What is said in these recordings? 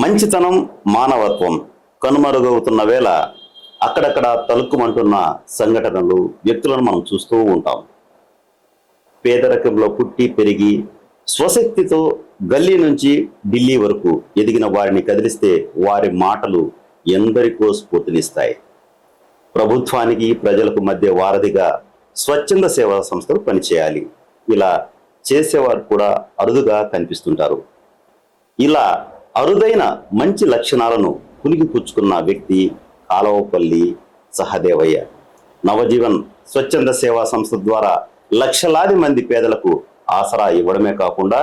మంచితనం, మానవత్వం కనుమరుగవుతున్న వేళ అక్కడక్కడ తలుక్కుమంటున్న సంఘటనలు, వ్యక్తులను మనం చూస్తూ ఉంటాం. పేదరికంలో పుట్టి పెరిగి స్వశక్తితో గల్లీ నుంచి ఢిల్లీ వరకు ఎదిగిన వారిని కదిలిస్తే వారి మాటలు ఎందరికో స్ఫూర్తినిస్తాయి. ప్రభుత్వానికి ప్రజలకు మధ్య వారధిగా స్వచ్ఛంద సేవా సంస్థలు పనిచేయాలి. ఇలా చేసేవారు కూడా అరుదుగా కనిపిస్తుంటారు. ఇలా అరుదైన మంచి లక్షణాలను పుణికిపుచ్చుకున్న వ్యక్తి కాలవపల్లి సహదేవయ్య. నవజీవన్ స్వచ్ఛంద సేవా సంస్థ ద్వారా లక్షలాది మంది పేదలకు ఆసరా ఇవ్వడమే కాకుండా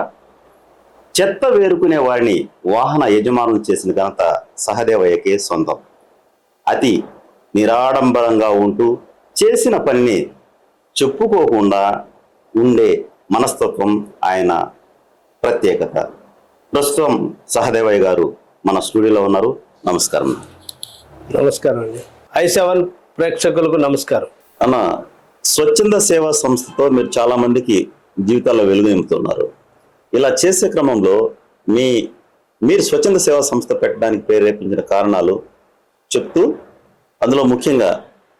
చెత్త వేరుకునే వారిని వాహన యజమానులు చేసిన ఘనత సహదేవయ్యకే సొంతం. అతి నిరాడంబరంగా ఉంటూ చేసిన పనిని చెప్పుకోకుండా ఉండే మనస్తత్వం ఆయన ప్రత్యేకత. ప్రస్తుతం సహదేవయ్య గారు మన స్టూడియోలో ఉన్నారు. నమస్కారం. నమస్కారం అండి. i7 ప్రేక్షకులకు నమస్కారం. అన్న, స్వచ్ఛంద సేవా సంస్థతో మీరు చాలా మందికి జీవితాల్లో వెలుగు నింపుతున్నారు. ఇలా చేసే క్రమంలో మీరు స్వచ్ఛంద సేవా సంస్థ పెట్టడానికి ప్రేరేపించిన కారణాలు చెప్తూ, అందులో ముఖ్యంగా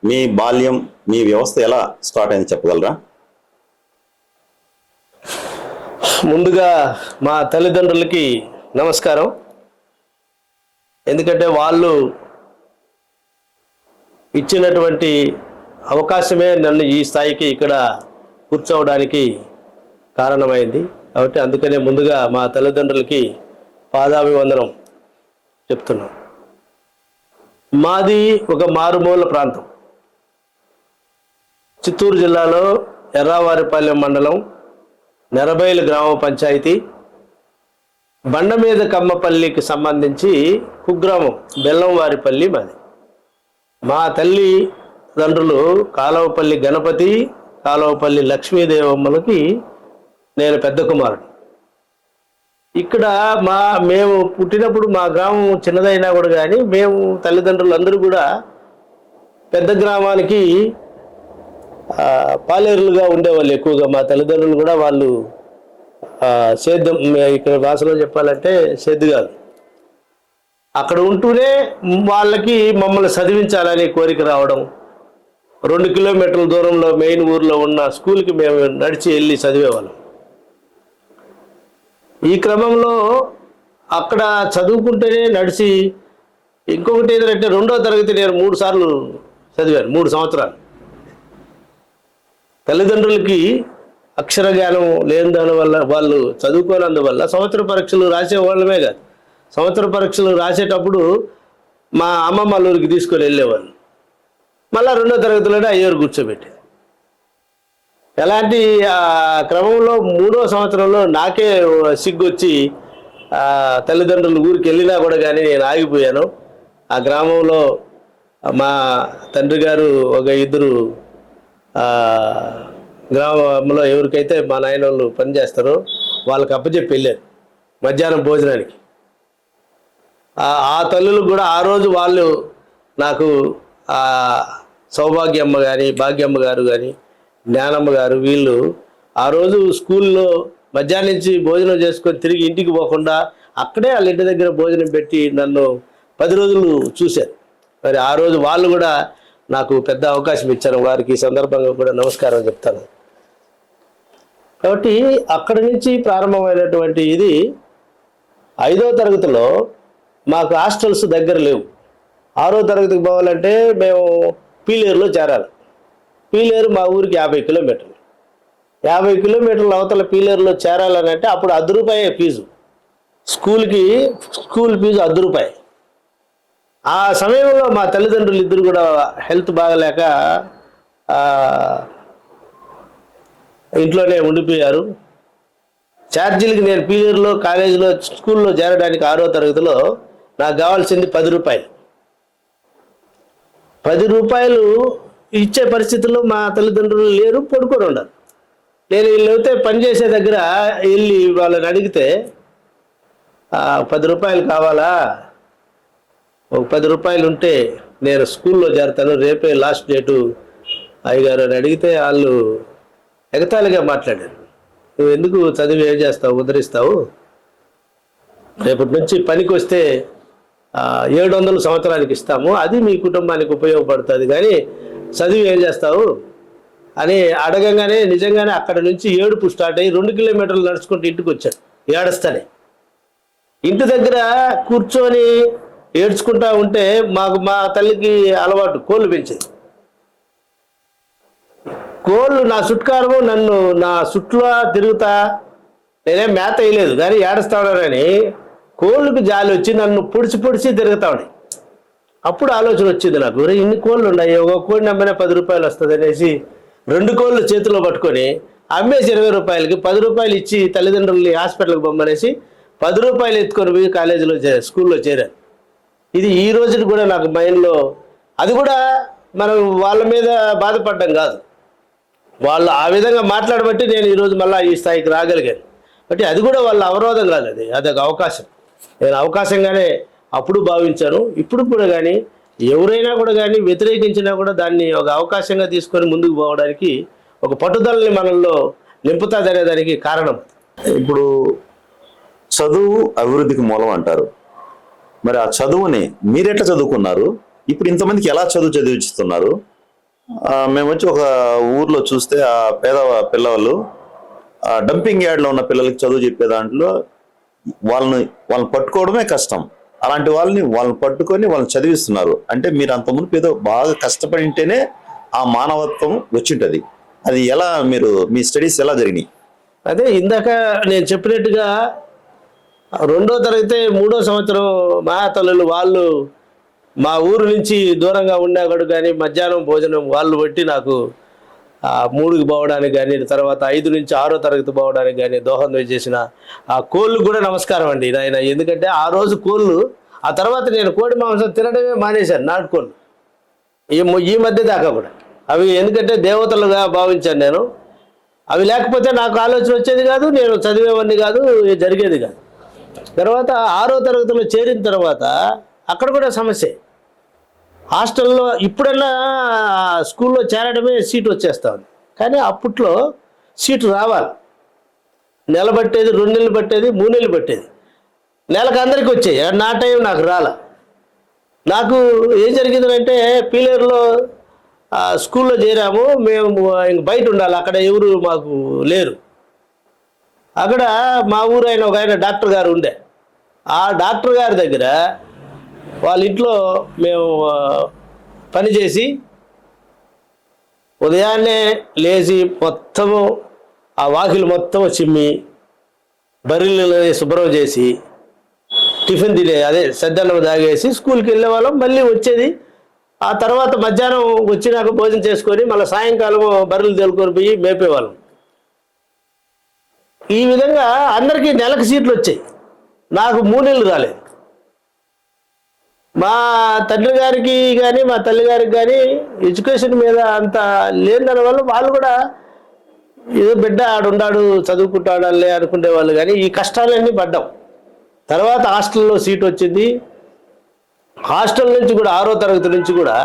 మీ బాల్యం, మీ వ్యవస్థ ఎలా స్టార్ట్ అయింది చెప్పగలరా? ముందుగా మా తల్లిదండ్రులకి నమస్కారం. ఎందుకంటే వాళ్ళు ఇచ్చినటువంటి అవకాశమే నన్ను ఈ స్థాయికి ఇక్కడ కూర్చోవడానికి కారణమైంది. కాబట్టి అందుకనే ముందుగా మా తల్లిదండ్రులకి పాదాభివందనం చెప్తున్నాం. మాది ఒక మారుమూల ప్రాంతం, చిత్తూరు జిల్లాలో ఎర్రావారిపాలెం మండలం నెరబైలు గ్రామ పంచాయతీ, బండమీద కమ్మపల్లికి సంబంధించి కుగ్రామం బెల్లంవారిపల్లి మాది. మా తల్లి తండ్రులు కాలవపల్లి గణపతి, కాలవపల్లి లక్ష్మీదేవమ్మలకి నేను పెద్ద కుమారుడు. ఇక్కడ మేము పుట్టినప్పుడు మా గ్రామం చిన్నదైనా కూడా కానీ మేము తల్లిదండ్రులు అందరూ కూడా పెద్ద గ్రామానికి పాలేరులుగా ఉండేవాళ్ళు ఎక్కువగా. మా తల్లిదండ్రులు కూడా వాళ్ళు సేద్యం, ఇక్కడ భాషలో చెప్పాలంటే సేద్దుగాలు. అక్కడ ఉంటూనే వాళ్ళకి మమ్మల్ని చదివించాలని కోరిక రావడం, 2 కిలోమీటర్ల దూరంలో మెయిన్ ఊర్లో ఉన్న స్కూల్కి మేము నడిచి వెళ్ళి చదివేవాళ్ళం. ఈ క్రమంలో అక్కడ చదువుకుంటేనే నడిచి, ఇంకొకటి ఏంటంటే 2వ తరగతి నేను 3 సార్లు చదివాను, 3 సంవత్సరాలు. తల్లిదండ్రులకి అక్షర జ్ఞానం లేని దానివల్ల, వాళ్ళు చదువుకోనందువల్ల సంవత్సర పరీక్షలు రాసేవాళ్ళమే కాదు, సంవత్సర పరీక్షలు రాసేటప్పుడు మా అమ్మమ్మ ఊరికి తీసుకొని వెళ్ళేవాళ్ళు. మళ్ళీ 2వ తరగతిలోనే అయ్యేవారు కూర్చోబెట్టి. ఎలాంటి క్రమంలో 3వ సంవత్సరంలో నాకే సిగ్గొచ్చి తల్లిదండ్రులు ఊరికి వెళ్ళినా కూడా కానీ నేను ఆగిపోయాను. ఆ గ్రామంలో మా తండ్రి గారు ఒక 2 గ్రామంలో ఎవరికైతే మా నాయన వాళ్ళు పనిచేస్తారో వాళ్ళకి అప్పచెప్పి వెళ్ళారు మధ్యాహ్నం భోజనానికి. ఆ తల్లులు కూడా ఆ రోజు వాళ్ళు నాకు సౌభాగ్యమ్మ కానీ, భాగ్యమ్మ గారు కానీ, జ్ఞానమ్మ గారు, వీళ్ళు ఆ రోజు స్కూల్లో మధ్యాహ్నం నుంచి భోజనం చేసుకొని తిరిగి ఇంటికి పోకుండా అక్కడే వాళ్ళ ఇంటి దగ్గర భోజనం పెట్టి నన్ను 10 రోజులు చూశారు. మరి ఆ రోజు వాళ్ళు కూడా నాకు పెద్ద అవకాశం ఇచ్చారు. వారికి ఈ సందర్భంగా కూడా నమస్కారం చెప్తాను. కాబట్టి అక్కడి నుంచి ప్రారంభమైనటువంటి ఇది 5వ తరగతిలో మాకు హాస్టల్స్ దగ్గర లేవు. 6వ తరగతికి పోవాలంటే మేము పీలేరులో చేరాలి. పీలేరు మా ఊరికి 50 కిలోమీటర్లు. 50 కిలోమీటర్ల అవతల పీలేరులో చేరాలని అంటే అప్పుడు ₹10 ఫీజు, స్కూల్ ఫీజు ₹10. ఆ సమయంలో మా తల్లిదండ్రులు ఇద్దరు కూడా హెల్త్ బాగలేక ఇంట్లోనే ఉండిపోయారు. ఛార్జీలకి నేను పీలేరులో కాలేజీలో స్కూల్లో చేరడానికి 6వ తరగతిలో నాకు కావాల్సింది ₹10. ₹10 ఇచ్చే పరిస్థితుల్లో మా తల్లిదండ్రులు లేరు, పడుకొని ఉన్నారు. నేను వీళ్ళైతే పనిచేసే దగ్గర వెళ్ళి వాళ్ళని అడిగితే ₹10 కావాలా, ఒక ₹10 ఉంటే నేను స్కూల్లో చేరతాను, రేపే లాస్ట్ డేటు అయ్యగారు అని అడిగితే వాళ్ళు ఎగతాళిగా మాట్లాడారు. నువ్వు ఎందుకు చదివి ఏం చేస్తావు, ఉద్ధరిస్తావు, రేపటి నుంచి పనికి వస్తే 700 సంవత్సరానికి ఇస్తాము, అది మీ కుటుంబానికి ఉపయోగపడుతుంది, కానీ చదివి ఏం చేస్తావు అని అడగంగానే నిజంగానే అక్కడ నుంచి ఏడుపు స్టార్ట్ అయ్యి 2 కిలోమీటర్లు నడుచుకుంటూ ఇంటికి వచ్చాడు ఏడుస్తానే. ఇంటి దగ్గర కూర్చొని ఏడ్చుకుంటా ఉంటే మా తల్లికి అలవాటు కోళ్ళు పెంచేది. కోళ్ళు నా చుట్కారము నన్ను నా చుట్లో తిరుగుతా, నేనేం మేత వేయలేదు కానీ ఏడుస్తాడని కోళ్ళకి జాలి వచ్చి నన్ను పొడిచి తిరుగుతా ఉన్నాయి. అప్పుడు ఆలోచన వచ్చింది నాకు, ఇన్ని కోళ్ళు ఉన్నాయి, ఒక కోడిని అమ్మినా 10 రూపాయలు వస్తుంది అనేసి 2 కోళ్ళు చేతిలో పట్టుకొని అమ్మేసి 20 రూపాయలకి 10 రూపాయలు ఇచ్చి తల్లిదండ్రుల్ని హాస్పిటల్కి పంపనేసి 10 రూపాయలు ఎత్తుకొని పోయి కాలేజీలో స్కూల్లో చేరాను. ఇది ఈ రోజుకి కూడా నాకు మైండ్లో, అది కూడా మనం వాళ్ళ మీద బాధపడడం కాదు, వాళ్ళు ఆ విధంగా మాట్లాడబట్టి నేను ఈరోజు మళ్ళీ ఈ స్థాయికి రాగలిగాను. బట్టి అది కూడా వాళ్ళ అవరోధం కాదు, అదొక అవకాశం. నేను అవకాశంగానే అప్పుడు భావించాను, ఇప్పుడు కూడా. కానీ ఎవరైనా కూడా కానీ వ్యతిరేకించినా కూడా దాన్ని ఒక అవకాశంగా తీసుకొని ముందుకు పోవడానికి ఒక పట్టుదలని మనల్లో నింపుతుంది అనేదానికి కారణం. ఇప్పుడు చదువు అభివృద్ధికి మూలం అంటారు. మరి ఆ చదువుని మీరెట్లా చదువుకున్నారు? ఇప్పుడు ఇంతమందికి ఎలా చదివిస్తున్నారు? మేము వచ్చి ఒక ఊర్లో చూస్తే ఆ పేద పిల్లలు డంపింగ్ యార్డ్లో ఉన్న పిల్లలకి చదువు చెప్పే దాంట్లో వాళ్ళని పట్టుకోవడమే కష్టం. అలాంటి వాళ్ళని పట్టుకొని వాళ్ళని చదివిస్తున్నారు. అంటే మీరు అంత మునుపు ఏదో బాగా కష్టపడి ఉంటేనే ఆ మానవత్వం వచ్చింటది. అది ఎలా, మీరు మీ స్టడీస్ ఎలా జరిగినాయి? అదే ఇందాక నేను చెప్పినట్టుగా 2వ తరగతి 3వ సంవత్సరం మా తల్లులు వాళ్ళు మా ఊరు నుంచి దూరంగా ఉండేవాడు, కానీ మధ్యాహ్నం భోజనం వాళ్ళు బట్టి నాకు 3కి పోవడానికి కానీ, తర్వాత 5 నుంచి 6వ తరగతి పోవడానికి కానీ దోహదం చేసిన ఆ కోళ్ళు కూడా నమస్కారం అండి నాయన. ఎందుకంటే ఆ రోజు కోళ్ళు, ఆ తర్వాత నేను కోడి మాంసం తినడమే మానేశాను, నాటుకోళ్ళు ఈ మధ్య దాకా కూడా. అవి ఎందుకంటే దేవతలుగా భావించాను నేను. అవి లేకపోతే నాకు ఆలోచన వచ్చేది కాదు, నేను చదివేవాడిని కాదు, జరిగేది కాదు. తర్వాత 6వ తరగతిలో చేరిన తర్వాత అక్కడ కూడా సమస్య. హాస్టల్లో ఇప్పుడన్నా స్కూల్లో చేరడమే సీటు వచ్చేస్తా ఉంది, కానీ అప్పట్లో సీటు రావాలి, నెల పట్టేది, 2 నెలలు పట్టేది, 3 నెలలు పట్టేది. నెలకు అందరికీ వచ్చాయి, నా టైం నాకు రాల. నాకు ఏం జరిగిందంటే పీలేరులో స్కూల్లో చేరాము, మేము ఇంక బయట ఉండాలి, అక్కడ ఎవరు మాకు లేరు. అక్కడ మా ఊరు ఒక ఆయన డాక్టర్ గారు ఉండే, ఆ డాక్టర్ గారి దగ్గర వాళ్ళ ఇంట్లో మేము పనిచేసి ఉదయాన్నే లేచి మొత్తము ఆ వాకిలు మొత్తం చిమ్మి బర్రెలు శుభ్రం చేసి టిఫిన్ తినే సద్దన్నం తాగేసి స్కూల్కి వెళ్ళే వాళ్ళం. మళ్ళీ వచ్చేది, ఆ తర్వాత మధ్యాహ్నం వచ్చినాక భోజనం చేసుకొని మళ్ళీ సాయంకాలం బర్రెలు తోలుకొని పోయి మేపేవాళ్ళం. ఈ విధంగా అందరికీ నెలకు సీట్లు వచ్చాయి, నాకు 3 నెలలు రాలేదు. మా తండ్రి గారికి కానీ మా తల్లి గారికి కానీ ఎడ్యుకేషన్ మీద అంత లేని వల్ల వాళ్ళు కూడా ఏదో బిడ్డ ఆడుండాడు చదువుకుంటాడలే అనుకునేవాళ్ళు, కానీ ఈ కష్టాలన్నీ పడ్డాం. తర్వాత హాస్టల్లో సీట్ వచ్చింది. హాస్టల్ నుంచి కూడా 6వ తరగతి నుంచి కూడా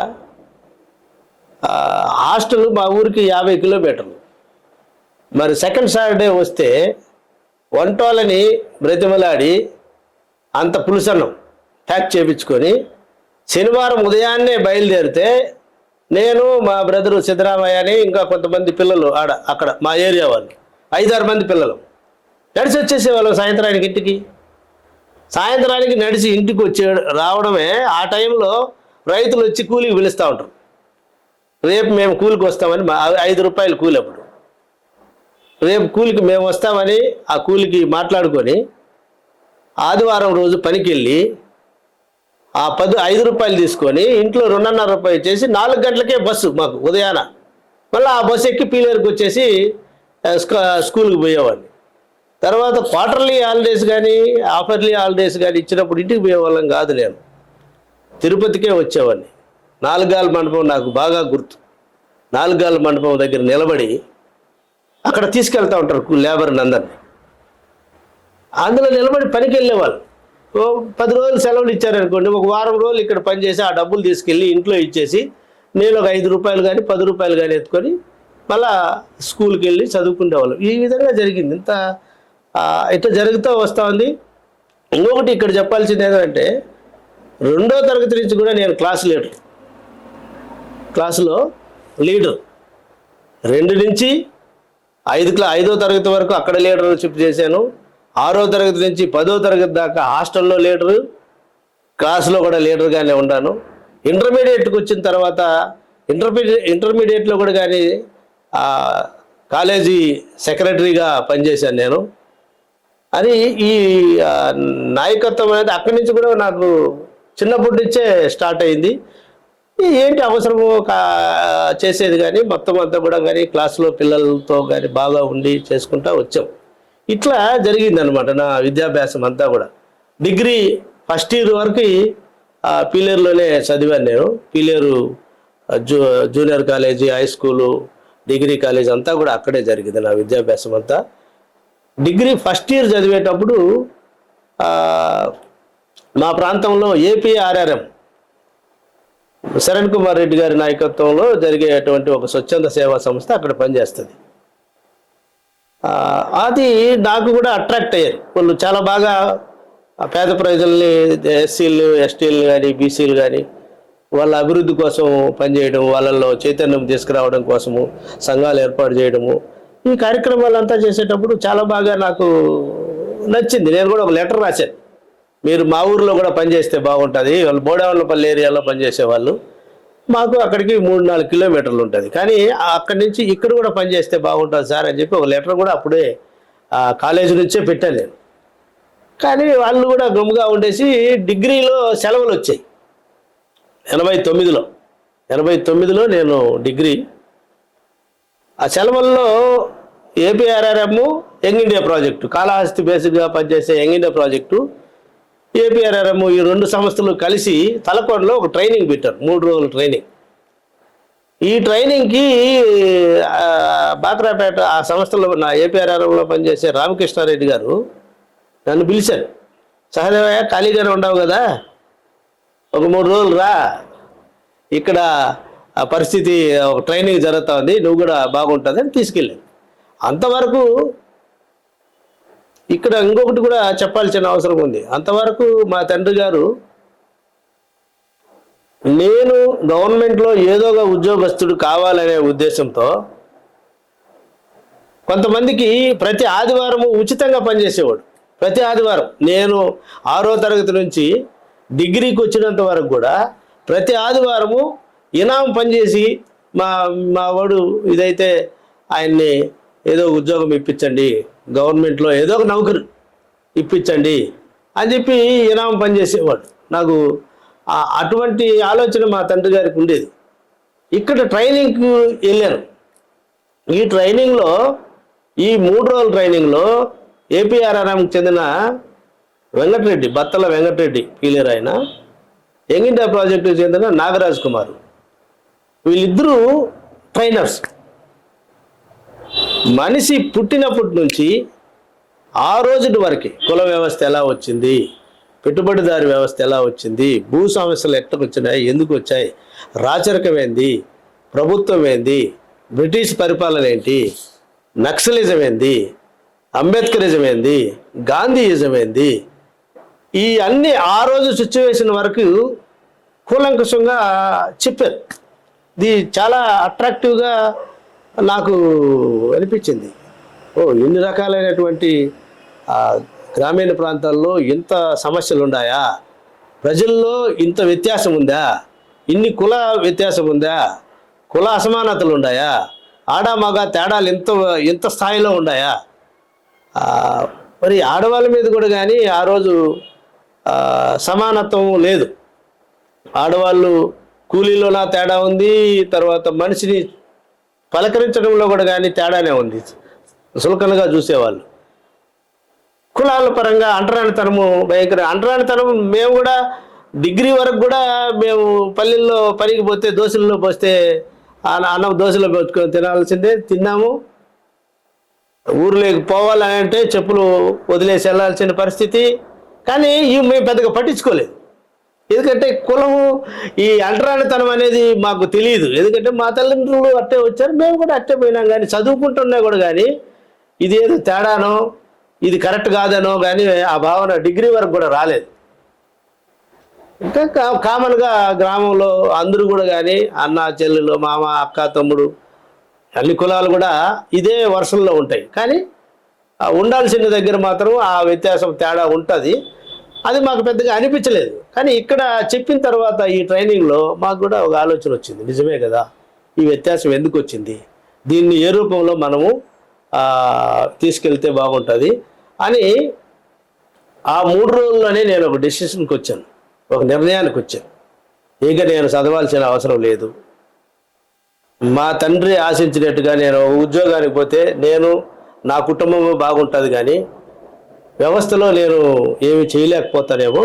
హాస్టల్ మా ఊరికి 50 కిలోమీటర్లు. మరి సెకండ్ సాటర్డే వస్తే వంటోళ్ళని బ్రతిమలాడి అంత పులుసన్నం ప్యాక్ చేయించుకొని శనివారం ఉదయాన్నే బయలుదేరితే నేను మా బ్రదరు సిద్ధరామయ్య అని ఇంకా కొంతమంది పిల్లలు అక్కడ మా ఏరియా వాళ్ళు 5-6 మంది పిల్లలు నడిచి వచ్చేసేవాళ్ళం సాయంత్రానికి ఇంటికి. సాయంత్రానికి నడిచి ఇంటికి రావడమే. ఆ టైంలో రైతులు వచ్చి కూలికి పిలుస్తూ ఉంటారు, రేపు మేము కూలికి వస్తామని. 5 రూపాయలు కూలి అప్పుడు. రేపు కూలికి మేము వస్తామని ఆ కూలికి మాట్లాడుకొని ఆదివారం రోజు పనికి వెళ్ళి ఆ 5 రూపాయలు తీసుకొని ఇంట్లో 2.5 రూపాయలు చేసి 4 గంటలకే బస్సు మాకు ఉదయాన. మళ్ళీ ఆ బస్సు ఎక్కి పీలేరుకి వచ్చేసి స్కూల్కి పోయేవాడిని. తర్వాత క్వార్టర్లీ హాలిడేస్ కానీ హాఫర్లీ హాలిడేస్ కానీ ఇచ్చినప్పుడు ఇంటికి పోయేవాళ్ళం కాదు, నేను తిరుపతికే వచ్చేవాడిని. 4 గాల మండపం నాకు బాగా గుర్తు. 4 గాల మండపం దగ్గర నిలబడి అక్కడ తీసుకెళ్తూ ఉంటారు లేబర్ని అందరినీ. అందులో నిలబడి పనికి వెళ్ళేవాళ్ళు. 10 రోజులు సెలవులు ఇచ్చారనుకోండి, ఒక వారం రోజులు ఇక్కడ పనిచేసి ఆ డబ్బులు తీసుకెళ్ళి ఇంట్లో ఇచ్చేసి నేను ఒక 5 రూపాయలు కానీ 10 రూపాయలు కానీ ఎత్తుకొని మళ్ళా స్కూల్కి వెళ్ళి చదువుకునేవాళ్ళం. ఈ విధంగా జరిగింది. ఇట్లా జరుగుతూ వస్తూ ఉంది. ఇంకొకటి ఇక్కడ చెప్పాల్సింది ఏంటంటే 2వ తరగతి నుంచి కూడా నేను క్లాసులో లీడర్. 2 నుంచి 5వ తరగతి వరకు అక్కడ లీడర్షిప్ చేశాను. 6వ తరగతి నుంచి 10వ తరగతి దాకా హాస్టల్లో లీడరు, క్లాసులో కూడా లీడర్గానే ఉన్నాను. ఇంటర్మీడియట్కి వచ్చిన తర్వాత ఇంటర్మీడియట్లో కూడా కానీ కాలేజీ సెక్రటరీగా పనిచేశాను నేను. అది ఈ నాయకత్వం అనేది అక్కడి నుంచి కూడా నాకు చిన్నప్పటి నుంచే స్టార్ట్ అయింది. ఏంటి అవసరమో చేసేది కానీ మొత్తం అంతా కూడా కానీ క్లాసులో పిల్లలతో కానీ బాగా ఉండి చేసుకుంటా వచ్చాం. ఇట్లా జరిగిందనమాట నా విద్యాభ్యాసం అంతా కూడా. డిగ్రీ ఫస్ట్ ఇయర్ వరకు పీలేరులోనే చదివాను నేను. Pileru junior college, high school, degree college అంతా కూడా అక్కడే జరిగింది నా విద్యాభ్యాసం అంతా. డిగ్రీ ఫస్ట్ ఇయర్ చదివేటప్పుడు మా ప్రాంతంలో ఏపీఆర్ఆర్ఎం శరణ్ కుమార్ రెడ్డి గారి నాయకత్వంలో జరిగేటువంటి ఒక స్వచ్ఛంద సేవా సంస్థ అక్కడ పనిచేస్తుంది. అది నాకు కూడా అట్రాక్ట్ అయ్యారు. వాళ్ళు చాలా బాగా పేద ప్రజల్ని, ఎస్సీలు, ఎస్టీలు కానీ, బీసీలు కానీ వాళ్ళ అభివృద్ధి కోసం పనిచేయడం, వాళ్ళల్లో చైతన్యం తీసుకురావడం కోసము సంఘాలు ఏర్పాటు చేయడము, ఈ కార్యక్రమాలంతా చేసేటప్పుడు చాలా బాగా నాకు నచ్చింది. నేను కూడా ఒక లెటర్ రాశాను, మీరు మా ఊర్లో కూడా పనిచేస్తే బాగుంటుంది. వాళ్ళు బోడవల్లపల్లి ఏరియాలో పనిచేసేవాళ్ళు, మాకు అక్కడికి 3-4 కిలోమీటర్లు ఉంటుంది, కానీ అక్కడి నుంచి ఇక్కడ కూడా పనిచేస్తే బాగుంటుంది సార్ అని చెప్పి ఒక లెటర్ కూడా అప్పుడే కాలేజీ నుంచే పెట్టాను నేను. కానీ వాళ్ళు కూడా గమ్ముగా ఉండేసి డిగ్రీలో సెలవులు వచ్చాయి. 89లో నేను డిగ్రీ, ఆ సెలవుల్లో ఏపీఆర్ఆర్ఎం, యంగ్ ఇండియా ప్రాజెక్టు, కాళహస్తి బేసిక్గా పనిచేసే యంగ్ ఇండియా ప్రాజెక్టు, ఏపీఆర్ఆర్ఎం ఈ 2 సంస్థలు కలిసి తలకోటలో ఒక ట్రైనింగ్ పెట్టారు, 3 రోజుల ట్రైనింగ్. ఈ ట్రైనింగ్కి బాక్రాపేట ఆ సంస్థలో నా ఏపీఆర్ఆర్ఎంలో పనిచేసే రామకృష్ణారెడ్డి గారు నన్ను పిలిచారు. సహదేవయ్య, ఖాళీగానే ఉండవు కదా, ఒక 3 రోజులు రా, ఇక్కడ ఆ పరిస్థితి ఒక ట్రైనింగ్ జరుగుతూ ఉంది, నువ్వు కూడా బాగుంటుంది అని తీసుకెళ్ళాను. అంతవరకు ఇక్కడ ఇంకొకటి కూడా చెప్పాల్సిన అవసరం ఉంది. అంతవరకు మా తండ్రి గారు నేను గవర్నమెంట్లో ఏదో ఒక ఉద్యోగస్తుడు కావాలనే ఉద్దేశంతో కొంతమందికి ప్రతి ఆదివారము ఉచితంగా పనిచేసేవాడు. ప్రతి ఆదివారం నేను 6వ తరగతి నుంచి డిగ్రీకి వచ్చినంత వరకు కూడా ప్రతి ఆదివారము ఇనాం పనిచేసి మా వాడు ఇదైతే ఆయన్ని ఏదో ఉద్యోగం ఇప్పించండి, గవర్నమెంట్లో ఏదో ఒక నౌకరు ఇప్పించండి అని చెప్పి ఇనాం పనిచేసేవాడు. నాకు అటువంటి ఆలోచన మా తండ్రి గారికి ఉండేది. ఇక్కడ ట్రైనింగ్కి వెళ్ళాను. ఈ ట్రైనింగ్లో, ఈ 3 రోజుల ట్రైనింగ్లో ఏపీఆర్ఆర్ఎంకి చెందిన వెంకటరెడ్డి, బత్తల వెంకటరెడ్డి పీలేరు ఆయన, యంగ్ ఇండియా ప్రాజెక్టుకి చెందిన నాగరాజ్ కుమార్, వీళ్ళిద్దరూ ట్రైనర్స్. మనిషి పుట్టినప్పటి నుంచి ఆ రోజుటి వరకు కుల వ్యవస్థ ఎలా వచ్చింది, పెట్టుబడిదారి వ్యవస్థ ఎలా వచ్చింది, భూ సమస్యలు ఎక్కడికి వచ్చినాయి, ఎందుకు వచ్చాయి, రాచరికం ఏంది, ప్రభుత్వం ఏంది, బ్రిటిష్ పరిపాలన ఏంటి, నక్సలిజం ఏంది, అంబేద్కరిజం ఏంది, గాంధీయిజం ఏంది, ఈ అన్ని ఆ రోజు సిచ్యువేషన్ వరకు కూలంకషంగా చెప్పారు. ఇది చాలా అట్రాక్టివ్గా నాకు అనిపించింది. ఇన్ని రకాలైనటువంటి గ్రామీణ ప్రాంతాల్లో ఇంత సమస్యలు ఉన్నాయా, ప్రజల్లో ఇంత వ్యత్యాసం ఉందా, ఇన్ని కుల వ్యత్యాసం ఉందా, కుల అసమానతలు ఉన్నాయా, ఆడ మగ తేడాలు ఎంత స్థాయిలో ఉన్నాయా, మరి ఆడవాళ్ళ మీద కూడా కానీ ఆ రోజు సమానత్వం లేదు. ఆడవాళ్ళు కూలీలోనా తేడా ఉంది, తర్వాత మనిషిని పలకరించడంలో కూడా కానీ తేడానే ఉంది, సులకనగా చూసేవాళ్ళు. కులాల పరంగా అంటరానితనము భయంకర అంటరానితనం. మేము కూడా డిగ్రీ వరకు కూడా మేము పల్లెల్లో పనికి పోతే దోశల్లో పోస్తే అన్నం దోశలో పెట్టుకొని తినాల్సిందే, తిన్నాము. ఊర్లోకి పోవాలని అంటే చెప్పులు వదిలేసి వెళ్ళాల్సిన పరిస్థితి. కానీ ఇవి మేము పెద్దగా పట్టించుకోలేదు, ఎందుకంటే కులము ఈ అంటరానితనం అనేది మాకు తెలియదు. ఎందుకంటే మా తల్లిదండ్రులు అట్టే వచ్చారు, మేము కూడా అట్టే పోయినాం. కానీ చదువుకుంటున్నా కూడా కానీ ఇది ఏదో తేడానో, ఇది కరెక్ట్ కాదనో కానీ ఆ భావన డిగ్రీ వరకు కూడా రాలేదు. ఇంకా కామన్గా గ్రామంలో అందరూ కూడా కానీ అన్న చెల్లెలు మామ అక్క తమ్ముడు అన్ని కులాలు కూడా ఇదే వర్షంలో ఉంటాయి. కానీ ఉండాల్సిన దగ్గర మాత్రం ఆ వ్యత్యాసం తేడా ఉంటుంది. అది మాకు పెద్దగా అనిపించలేదు. కానీ ఇక్కడ చెప్పిన తర్వాత ఈ ట్రైనింగ్లో మాకు కూడా ఒక ఆలోచన వచ్చింది, నిజమే కదా, ఈ వ్యత్యాసం ఎందుకు వచ్చింది, దీన్ని ఏ రూపంలో మనము తీసుకెళ్తే బాగుంటుంది అని ఆ 3 రోజుల్లోనే నేను ఒక డెసిషన్కి వచ్చాను, ఒక నిర్ణయానికి వచ్చాను. ఇక నేను చదవాల్సిన అవసరం లేదు. మా తండ్రి ఆశించినట్టుగా నేను ఉద్యోగానికి పోతే నా కుటుంబం బాగుంటుంది, కానీ వ్యవస్థలో నేను ఏమి చేయలేకపోతానేమో.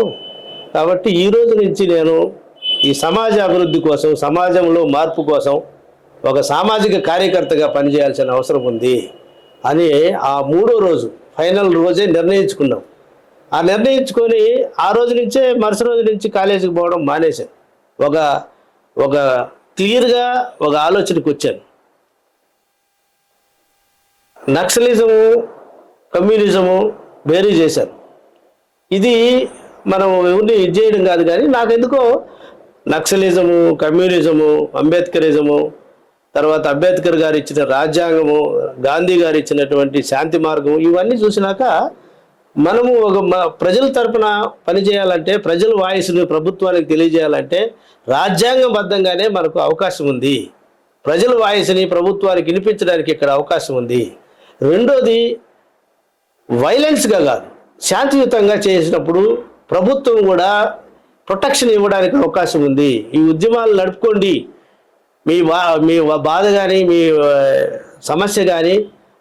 కాబట్టి ఈ రోజు నుంచి నేను ఈ సమాజ అభివృద్ధి కోసం, సమాజంలో మార్పు కోసం ఒక సామాజిక కార్యకర్తగా పనిచేయాల్సిన అవసరం ఉంది అని ఆ 3వ రోజు ఫైనల్ రోజే నిర్ణయించుకున్నాం. ఆ నిర్ణయించుకొని ఆ రోజు నుంచే మరుసటి రోజు నుంచి కాలేజీకి పోవడం మానేశాను. ఒక క్లియర్గా ఒక ఆలోచనకు వచ్చాను. నక్సలిజము కమ్యూనిజము వేరీ చేశారు. ఇది మనం ఎవరిని ఇది చేయడం కాదు, కానీ నాకెందుకో నక్సలిజము, కమ్యూనిజము, అంబేద్కరిజము, తర్వాత అంబేద్కర్ గారు ఇచ్చిన రాజ్యాంగము, గాంధీ గారు ఇచ్చినటువంటి శాంతి మార్గం, ఇవన్నీ చూసినాక మనము ప్రజల తరపున పనిచేయాలంటే, ప్రజల వాయిస్ని ప్రభుత్వానికి తెలియజేయాలంటే రాజ్యాంగబద్ధంగానే మనకు అవకాశం ఉంది. ప్రజల వాయిస్ని ప్రభుత్వానికి వినిపించడానికి ఇక్కడ అవకాశం ఉంది. రెండోది, వైలెన్స్గా కాదు, శాంతియుతంగా చేసినప్పుడు ప్రభుత్వం కూడా ప్రొటెక్షన్ ఇవ్వడానికి అవకాశం ఉంది. ఈ ఉద్యమాలు నడుపుకోండి, మీ బాధ కానీ మీ సమస్య కానీ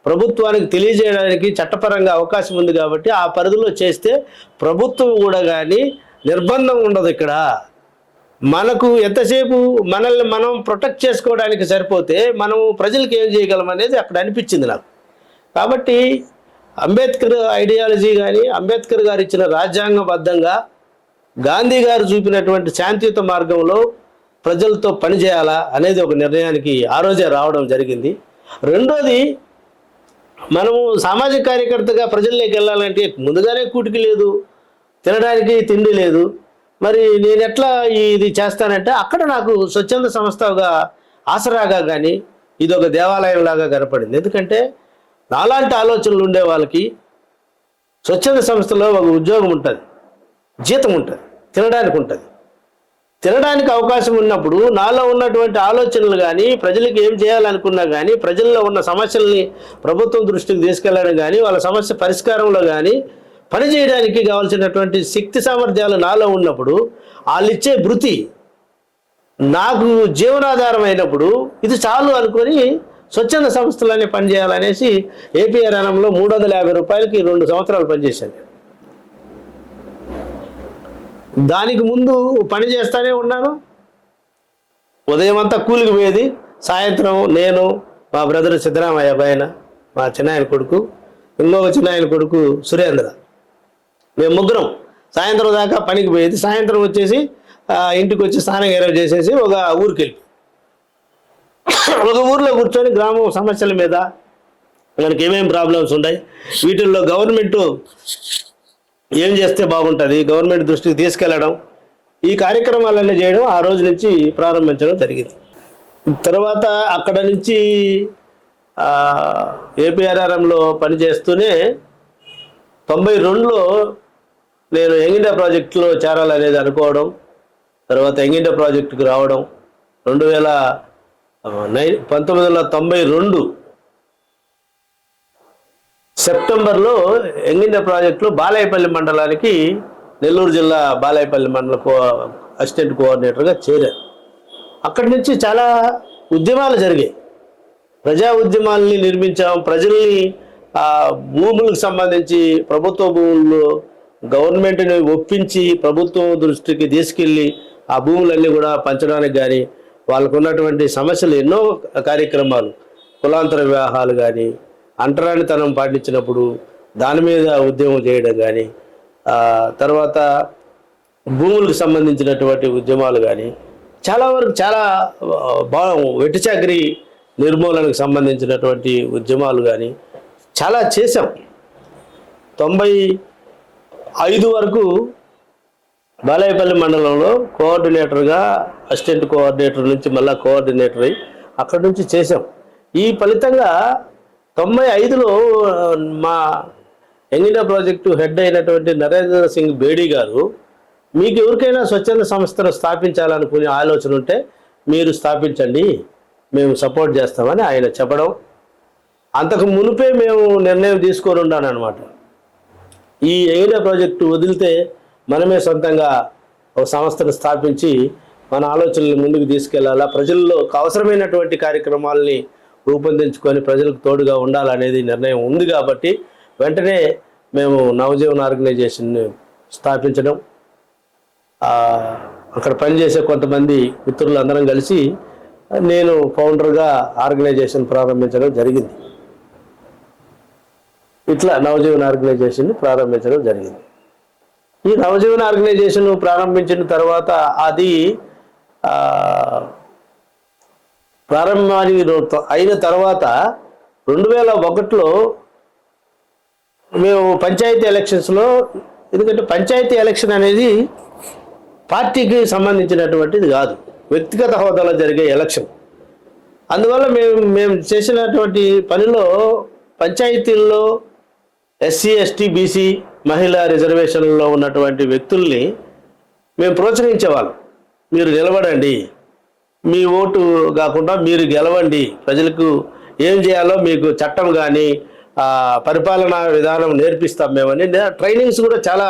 ప్రభుత్వానికి తెలియజేయడానికి చట్టపరంగా అవకాశం ఉంది. కాబట్టి ఆ పరిధిలో చేస్తే ప్రభుత్వం కూడా కానీ నిర్బంధం ఉండదు. ఇక్కడ మనకు ఎంతసేపు మనల్ని మనం ప్రొటెక్ట్ చేసుకోవడానికి సరిపోతే మనం ప్రజలకు ఏం చేయగలం అనేది అక్కడ అనిపించింది నాకు. కాబట్టి అంబేద్కర్ ఐడియాలజీ కానీ, అంబేద్కర్ గారు ఇచ్చిన రాజ్యాంగబద్ధంగా గాంధీ గారు చూపినటువంటి శాంతియుత మార్గంలో ప్రజలతో పనిచేయాలా అనేది ఒక నిర్ణయానికి ఆ రోజే రావడం జరిగింది. రెండోది, మనము సామాజిక కార్యకర్తగా ప్రజల్లోకి వెళ్ళాలంటే ముందుగానే కూటికి లేదు, తినడానికి తిండి లేదు. మరి నేను ఎట్లా ఇది చేస్తానంటే అక్కడ నాకు స్వచ్ఛంద సంస్థగా ఆసరాగా కానీ ఇది ఒక దేవాలయం లాగా కనపడింది. ఎందుకంటే నాలాంటి ఆలోచనలు ఉండే వాళ్ళకి స్వచ్ఛంద సంస్థలో ఒక ఉద్యోగం ఉంటుంది, జీతం ఉంటుంది, తినడానికి ఉంటుంది. తినడానికి అవకాశం ఉన్నప్పుడు నాలో ఉన్నటువంటి ఆలోచనలు కానీ, ప్రజలకు ఏం చేయాలనుకున్నా కానీ, ప్రజల్లో ఉన్న సమస్యల్ని ప్రభుత్వం దృష్టికి తీసుకెళ్లడం కానీ, వాళ్ళ సమస్య పరిష్కారంలో కానీ పనిచేయడానికి కావాల్సినటువంటి శక్తి సామర్థ్యాలు నాలో ఉన్నప్పుడు, వాళ్ళు ఇచ్చే భృతి నాకు జీవనాధారం అయినప్పుడు ఇది చాలు అనుకొని స్వచ్ఛంద సంస్థలనే పనిచేయాలనేసి ఏపీఆర్ఎన్ఎంలో 350 రూపాయలకి 2 సంవత్సరాలు పనిచేశాను. దానికి ముందు పని చేస్తూనే ఉన్నాను. ఉదయం అంతా కూలికి పోయేది, సాయంత్రం నేను, మా బ్రదర్ సిద్ధరామయ్య పైన, మా చిన్నాయన కొడుకు, ఇంకొక చిన్నాయన కొడుకు సురేంద్ర, మేము ముగ్గురం సాయంత్రం దాకా పనికి పోయేది. సాయంత్రం వచ్చేసి ఇంటికి వచ్చి స్నానం ఏరవ చేసేసి ఒక ఊరికి వెళ్ళి ఒక ఊర్లో కూర్చొని గ్రామం సమస్యల మీద మనకి ఏమేమి ప్రాబ్లమ్స్ ఉన్నాయి, వీటిల్లో గవర్నమెంట్ ఏం చేస్తే బాగుంటుంది, గవర్నమెంట్ దృష్టికి తీసుకెళ్లడం, ఈ కార్యక్రమాలన్నీ చేయడం ఆ రోజు నుంచి ప్రారంభించడం జరిగింది. తర్వాత అక్కడ నుంచి ఏపీఆర్ఆర్ఎంలో పనిచేస్తూనే 92లో నేను యంగ్ ఇండియా ప్రాజెక్టులో చేరాలనేది అనుకోవడం, తర్వాత యంగ్ ఇండియా ప్రాజెక్టుకు రావడం, 1992 సెప్టెంబర్లో యంగ్ ఇండియా ప్రాజెక్టులో బాలాయపల్లి మండలానికి, నెల్లూరు జిల్లా బాలాయపల్లి మండల అసిస్టెంట్ కోఆర్డినేటర్గా చేరాను. అక్కడి నుంచి చాలా ఉద్యమాలు జరిగాయి, ప్రజా ఉద్యమాలని నిర్మించాం. ప్రజల్ని భూములకు సంబంధించి ప్రభుత్వ భూముల్లో గవర్నమెంట్ని ఒప్పించి ప్రభుత్వం దృష్టికి తీసుకెళ్ళి ఆ భూములన్నీ కూడా పంచడానికి కానీ, వాళ్ళకు ఉన్నటువంటి సమస్యలు ఎన్నో కార్యక్రమాలు, కులాంతర వివాహాలు కానీ, అంటరానితనం పాటించినప్పుడు దాని మీద ఉద్యమం చేయడం కానీ, తర్వాత భూములకు సంబంధించినటువంటి ఉద్యమాలు కానీ, చాలా వరకు చాలా వెట్టి చాకరీ నిర్మూలనకు సంబంధించినటువంటి ఉద్యమాలు కానీ చాలా చేశాం. 95 వరకు బాలాయపల్లి మండలంలో కోఆర్డినేటర్గా, అసిస్టెంట్ కోఆర్డినేటర్ నుంచి మళ్ళీ కోఆర్డినేటర్ అయ్యి అక్కడి నుంచి చేసాం. ఈ ఫలితంగా 95లో మా యంగ్ ప్రాజెక్టు హెడ్ అయినటువంటి నరేంద్ర సింగ్ బేడీ గారు, మీకు ఎవరికైనా స్వచ్ఛంద సంస్థను స్థాపించాలనుకునే ఆలోచన ఉంటే మీరు స్థాపించండి, మేము సపోర్ట్ చేస్తామని ఆయన చెప్పడం. అంతకు మునిపే మేము నిర్ణయం తీసుకొని ఉన్నాను అనమాట. ఈ యంగ్ ప్రాజెక్టు వదిలితే మనమే సొంతంగా ఒక సంస్థను స్థాపించి మన ఆలోచనలు ముందుకు తీసుకెళ్లాలా, ప్రజల్లో అవసరమైనటువంటి కార్యక్రమాలని రూపొందించుకొని ప్రజలకు తోడుగా ఉండాలనేది నిర్ణయం ఉంది. కాబట్టి వెంటనే మేము నవజీవన్ ఆర్గనైజేషన్ని స్థాపించడం, అక్కడ పనిచేసే కొంతమంది మిత్రులు అందరం కలిసి నేను ఫౌండర్గా ఆర్గనైజేషన్ ప్రారంభించడం జరిగింది. ఇట్లా నవజీవన్ ఆర్గనైజేషన్ని ప్రారంభించడం జరిగింది. ఈ నవజీవన్ ఆర్గనైజేషన్ ప్రారంభించిన తర్వాత అది ప్రారంభానికి అయిన తర్వాత 2001లో మేము పంచాయతీ ఎలక్షన్స్లో, ఎందుకంటే పంచాయతీ ఎలక్షన్ అనేది పార్టీకి సంబంధించినటువంటిది కాదు, వ్యక్తిగత హోదాలో జరిగే ఎలక్షన్. అందువల్ల మేము చేసినటువంటి పనిలో పంచాయతీల్లో ఎస్సీ, ఎస్టీ, బీసీ, మహిళా రిజర్వేషన్లలో ఉన్నటువంటి వ్యక్తుల్ని మేము ప్రోత్సహించేవాళ్ళం. మీరు నిలబడండి, మీ ఓటు కాకుండా మీరు గెలవండి, ప్రజలకు ఏం చేయాలో మీకు చట్టం కానీ పరిపాలనా విధానం నేర్పిస్తాం మేమని ట్రైనింగ్స్ కూడా చాలా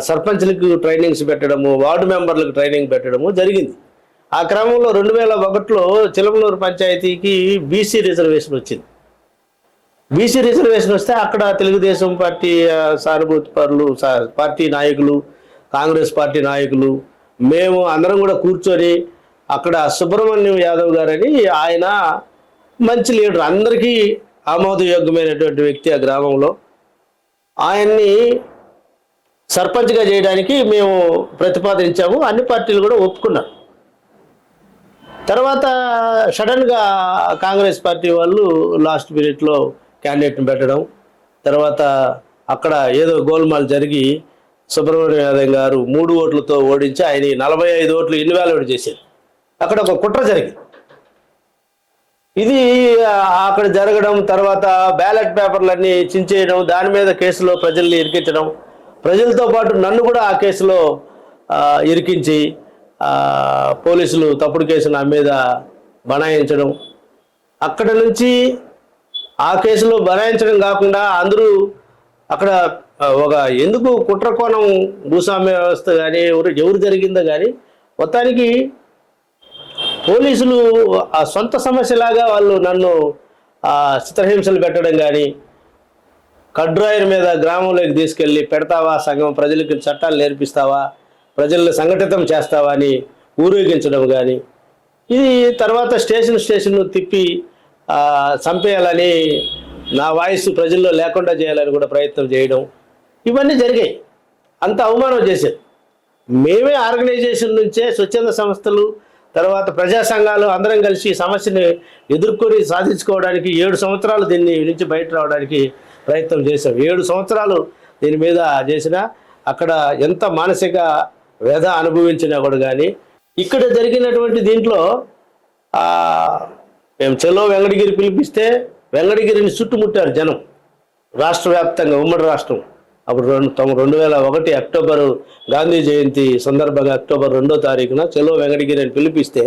సర్పంచ్లకు ట్రైనింగ్స్ పెట్టడము, వార్డు మెంబర్లకు ట్రైనింగ్ పెట్టడము జరిగింది. ఆ క్రమంలో 2001లో చిలమలూరు పంచాయతీకి బీసీ రిజర్వేషన్ వచ్చింది. బీసీ రిజర్వేషన్ వస్తే అక్కడ తెలుగుదేశం పార్టీ సానుభూతి పరులు, పార్టీ నాయకులు, కాంగ్రెస్ పార్టీ నాయకులు, మేము అందరం కూడా కూర్చొని అక్కడ సుబ్రహ్మణ్యం యాదవ్ గారని ఆయన మంచి లీడర్, అందరికీ ఆమోదయోగ్యమైనటువంటి వ్యక్తి ఆ గ్రామంలో, ఆయన్ని సర్పంచ్గా చేయడానికి మేము ప్రతిపాదించాము. అన్ని పార్టీలు కూడా ఒప్పుకున్నారు. తర్వాత సడన్గా కాంగ్రెస్ పార్టీ వాళ్ళు లాస్ట్ మినిట్లో క్యాండిడేట్ని పెట్టడం, తర్వాత అక్కడ ఏదో గోల్మాల్ జరిగి సుబ్రహ్మణ్యం యాదవ్ గారు 3 ఓట్లతో ఓడించి ఆయన 45 ఓట్లు ఇన్వాల్వ్ చేశారు. అక్కడ ఒక కుట్ర జరిగింది. ఇది అక్కడ జరగడం, తర్వాత బ్యాలెట్ పేపర్లన్నీ చించేయడం, దాని మీద కేసులో ప్రజల్ని ఇరికించడం, ప్రజలతో పాటు నన్ను కూడా ఆ కేసులో ఇరికించి పోలీసులు తప్పుడు కేసు నా మీద బనాయించడం. అక్కడ నుంచి ఆ కేసులో బనాయించడం కాకుండా అందరూ అక్కడ ఒక ఎందుకు కుట్రకోణం, భూస్వామ్య వ్యవస్థ కానీ ఎవరు జరిగిందో కానీ మొత్తానికి పోలీసులు ఆ సొంత సమస్యలాగా వాళ్ళు నన్ను చిత్రహింసలు పెట్టడం కానీ, కడ్రాయర్ మీద గ్రామంలోకి తీసుకెళ్ళి పెడతావా సంఘం, ప్రజలకు చట్టాలు నేర్పిస్తావా, ప్రజల్ని సంఘటితం చేస్తావా అని ఊరేగించడం కానీ, ఇది తర్వాత స్టేషన్ తిప్పి చంపేయాలని, నా వాయిస్ ప్రజల్లో లేకుండా చేయాలని కూడా ప్రయత్నం చేయడం, ఇవన్నీ జరిగాయి. అంత అవమానం చేశారు. మేమే ఆర్గనైజేషన్ నుంచే స్వచ్ఛంద సంస్థలు, తర్వాత ప్రజా సంఘాలు అందరం కలిసి సమస్యని ఎదుర్కొని సాధించుకోవడానికి 7 సంవత్సరాలు దీన్ని నుంచి బయట రావడానికి ప్రయత్నం చేశాం. 7 సంవత్సరాలు దీని మీద చేసినా అక్కడ ఎంత మానసిక వ్యధ అనుభవించినా కూడా కానీ, ఇక్కడ జరిగినటువంటి దీంట్లో మేము చలో వెంకటగిరి పిలిపిస్తే వెంకటగిరిని చుట్టుముట్టారు జనం, రాష్ట్ర వ్యాప్తంగా, ఉమ్మడి రాష్ట్రం. అప్పుడు 2001 అక్టోబర్ గాంధీ జయంతి సందర్భంగా అక్టోబర్ 2వ తారీఖున చలో వెంకటగిరి అని పిలిపిస్తే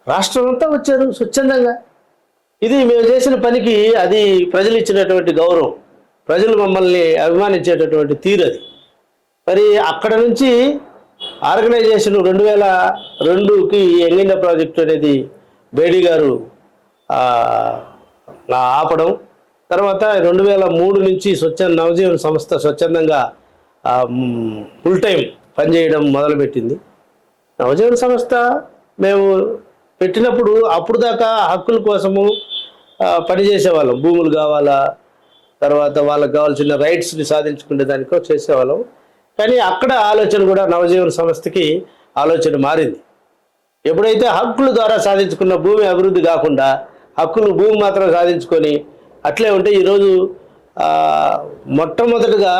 రాష్ట్రం అంతా వచ్చారు స్వచ్ఛందంగా. ఇది మేము చేసిన పనికి అది ప్రజలు ఇచ్చినటువంటి గౌరవం, ప్రజలు మమ్మల్ని అభిమానించేటటువంటి తీరు అది. మరి అక్కడ నుంచి ఆర్గనైజేషన్ 2002కి యంగ్ ప్రాజెక్టు అనేది బేడీ గారు ఆపడం, తర్వాత 2003 నుంచి నవజీవన్ సంస్థ స్వచ్ఛందంగా ఫుల్ టైం పనిచేయడం మొదలుపెట్టింది. నవజీవన్ సంస్థ మేము పెట్టినప్పుడు అప్పుడు దాకా హక్కుల కోసము పనిచేసేవాళ్ళం, భూములు కావాలా, తర్వాత వాళ్ళకి కావాల్సిన రైట్స్ని సాధించుకునే దానికో చేసేవాళ్ళం. కానీ అక్కడ ఆలోచన కూడా నవజీవన్ సంస్థకి ఆలోచన మారింది. ఎప్పుడైతే హక్కుల ద్వారా సాధించుకున్న భూమి అభివృద్ధి కాకుండా హక్కులు భూమి మాత్రం సాధించుకొని అట్లే ఉంటే ఈరోజు మొట్టమొదటిగా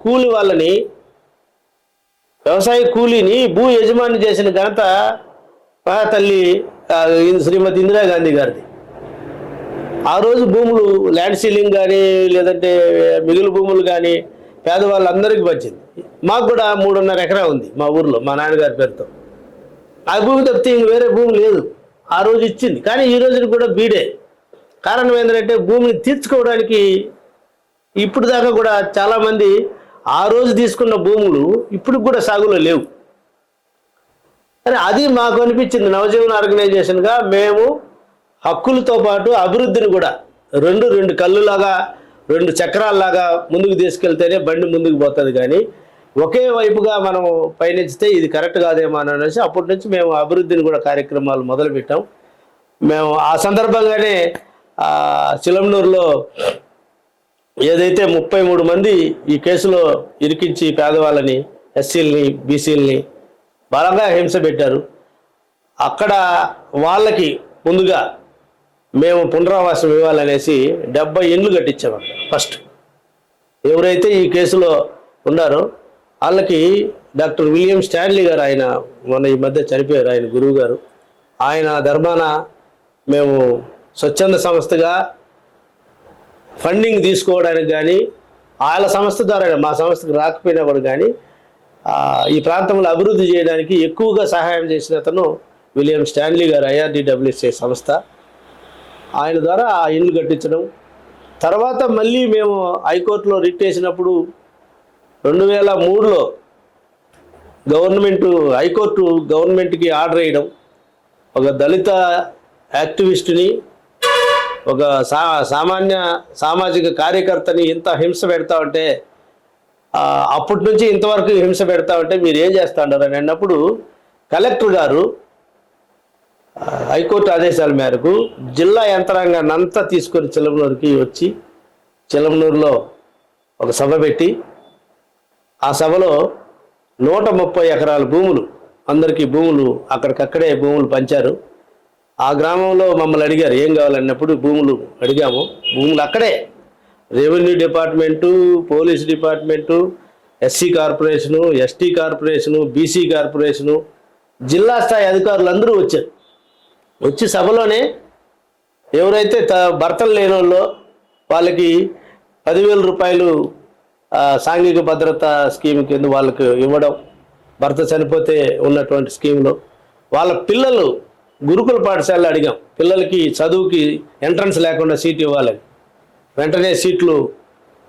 కూలి వాళ్ళని వ్యవసాయ కూలీని భూ యజమాని చేసిన ఘనత మా తల్లి శ్రీమతి ఇందిరాగాంధీ గారిది. ఆ రోజు భూములు ల్యాండ్ సీలింగ్ కానీ లేదంటే మిగులు భూములు కానీ పేదవాళ్ళందరికీ వచ్చింది. మాకు కూడా 3.5 ఎకరా ఉంది మా ఊర్లో మా నాన్నగారి పేరుతో. ఆ భూమి తప్పితే ఇంక వేరే భూమి లేదు. ఆ రోజు ఇచ్చింది. కానీ ఈ రోజున కూడా బీడే. కారణం ఏంటంటే భూమిని తీర్చుకోవడానికి ఇప్పుడు దాకా కూడా చాలామంది ఆ రోజు తీసుకున్న భూములు ఇప్పుడు కూడా సాగులో లేవు. అని అది మాకు అనిపించింది. నవజీవన్ ఆర్గనైజేషన్గా మేము హక్కులతో పాటు అభివృద్ధిని కూడా రెండు కళ్ళులాగా 2 చక్రాల్లాగా ముందుకు తీసుకెళ్తేనే బండి ముందుకు పోతుంది. కానీ ఒకే వైపుగా మనం పయనిస్తే ఇది కరెక్ట్ కాదేమో అని అనేసి అప్పటి నుంచి మేము అభివృద్ధిని కూడా కార్యక్రమాలు మొదలుపెట్టాం. మేము ఆ సందర్భంగానే చిలమనూరులో ఏదైతే 33 మంది ఈ కేసులో ఇరికించి పేదవాళ్ళని, ఎస్సీలని, బీసీలని బలంగా హింస పెట్టారు. అక్కడ వాళ్ళకి ముందుగా మేము పునరావాసం ఇవ్వాలనేసి 70 ఇండ్లు కట్టించాము. ఫస్ట్ ఎవరైతే ఈ కేసులో ఉన్నారో వాళ్ళకి డాక్టర్ విలియం స్టాన్లీ గారు, ఆయన మొన్న ఈ మధ్య చనిపోయారు, ఆయన గురువు గారు, ఆయన ధర్మాన మేము స్వచ్ఛంద సంస్థగా ఫండింగ్ తీసుకోవడానికి కానీ వాళ్ళ సంస్థ ద్వారా మా సంస్థకు రాకపోయినా కూడా కానీ ఈ ప్రాంతంలో అభివృద్ధి చేయడానికి ఎక్కువగా సహాయం చేసిన అతను విలియం స్టాన్లీ గారు, IRDWSA సంస్థ. ఆయన ద్వారా ఆ ఇల్లు కట్టించడం. తర్వాత మళ్ళీ మేము హైకోర్టులో రిట్ వేసినప్పుడు 2003లో హైకోర్టు గవర్నమెంట్కి ఆర్డర్ వేయడం, ఒక దళిత యాక్టివిస్టుని, ఒక సామాజిక కార్యకర్తని ఇంత హింస పెడతా ఉంటే, అప్పటి నుంచి ఇంతవరకు హింస పెడతా ఉంటే మీరు ఏం చేస్తా ఉంటారు అని అన్నప్పుడు కలెక్టర్ గారు హైకోర్టు ఆదేశాల మేరకు జిల్లా యంత్రాంగాన్ని అంతా తీసుకొని చిలమనూరుకి వచ్చి చిలమనూరులో ఒక సభ పెట్టి ఆ సభలో 130 ఎకరాల భూములు, అందరికీ భూములు అక్కడికక్కడే భూములు పంచారు. ఆ గ్రామంలో మమ్మల్ని అడిగారు ఏం కావాలన్నప్పుడు భూములు అడిగాము. భూములు అక్కడే revenue department, police department, SC corporation, ST corporation, BC corporation, జిల్లా స్థాయి అధికారులు అందరూ వచ్చారు. వచ్చి సభలోనే ఎవరైతే భర్తలు లేని వాళ్ళో వాళ్ళకి 10,000 రూపాయలు సాంఘిక భద్రత స్కీమ్ కింద వాళ్ళకి ఇవ్వడం, భర్త చనిపోతే ఉన్నటువంటి స్కీమ్లో వాళ్ళ పిల్లలు గురుకుల పాఠశాలలో అడిగాం, పిల్లలకి చదువుకి ఎంట్రన్స్ లేకుండా సీట్ ఇవ్వాలని. వెంటనే సీట్లు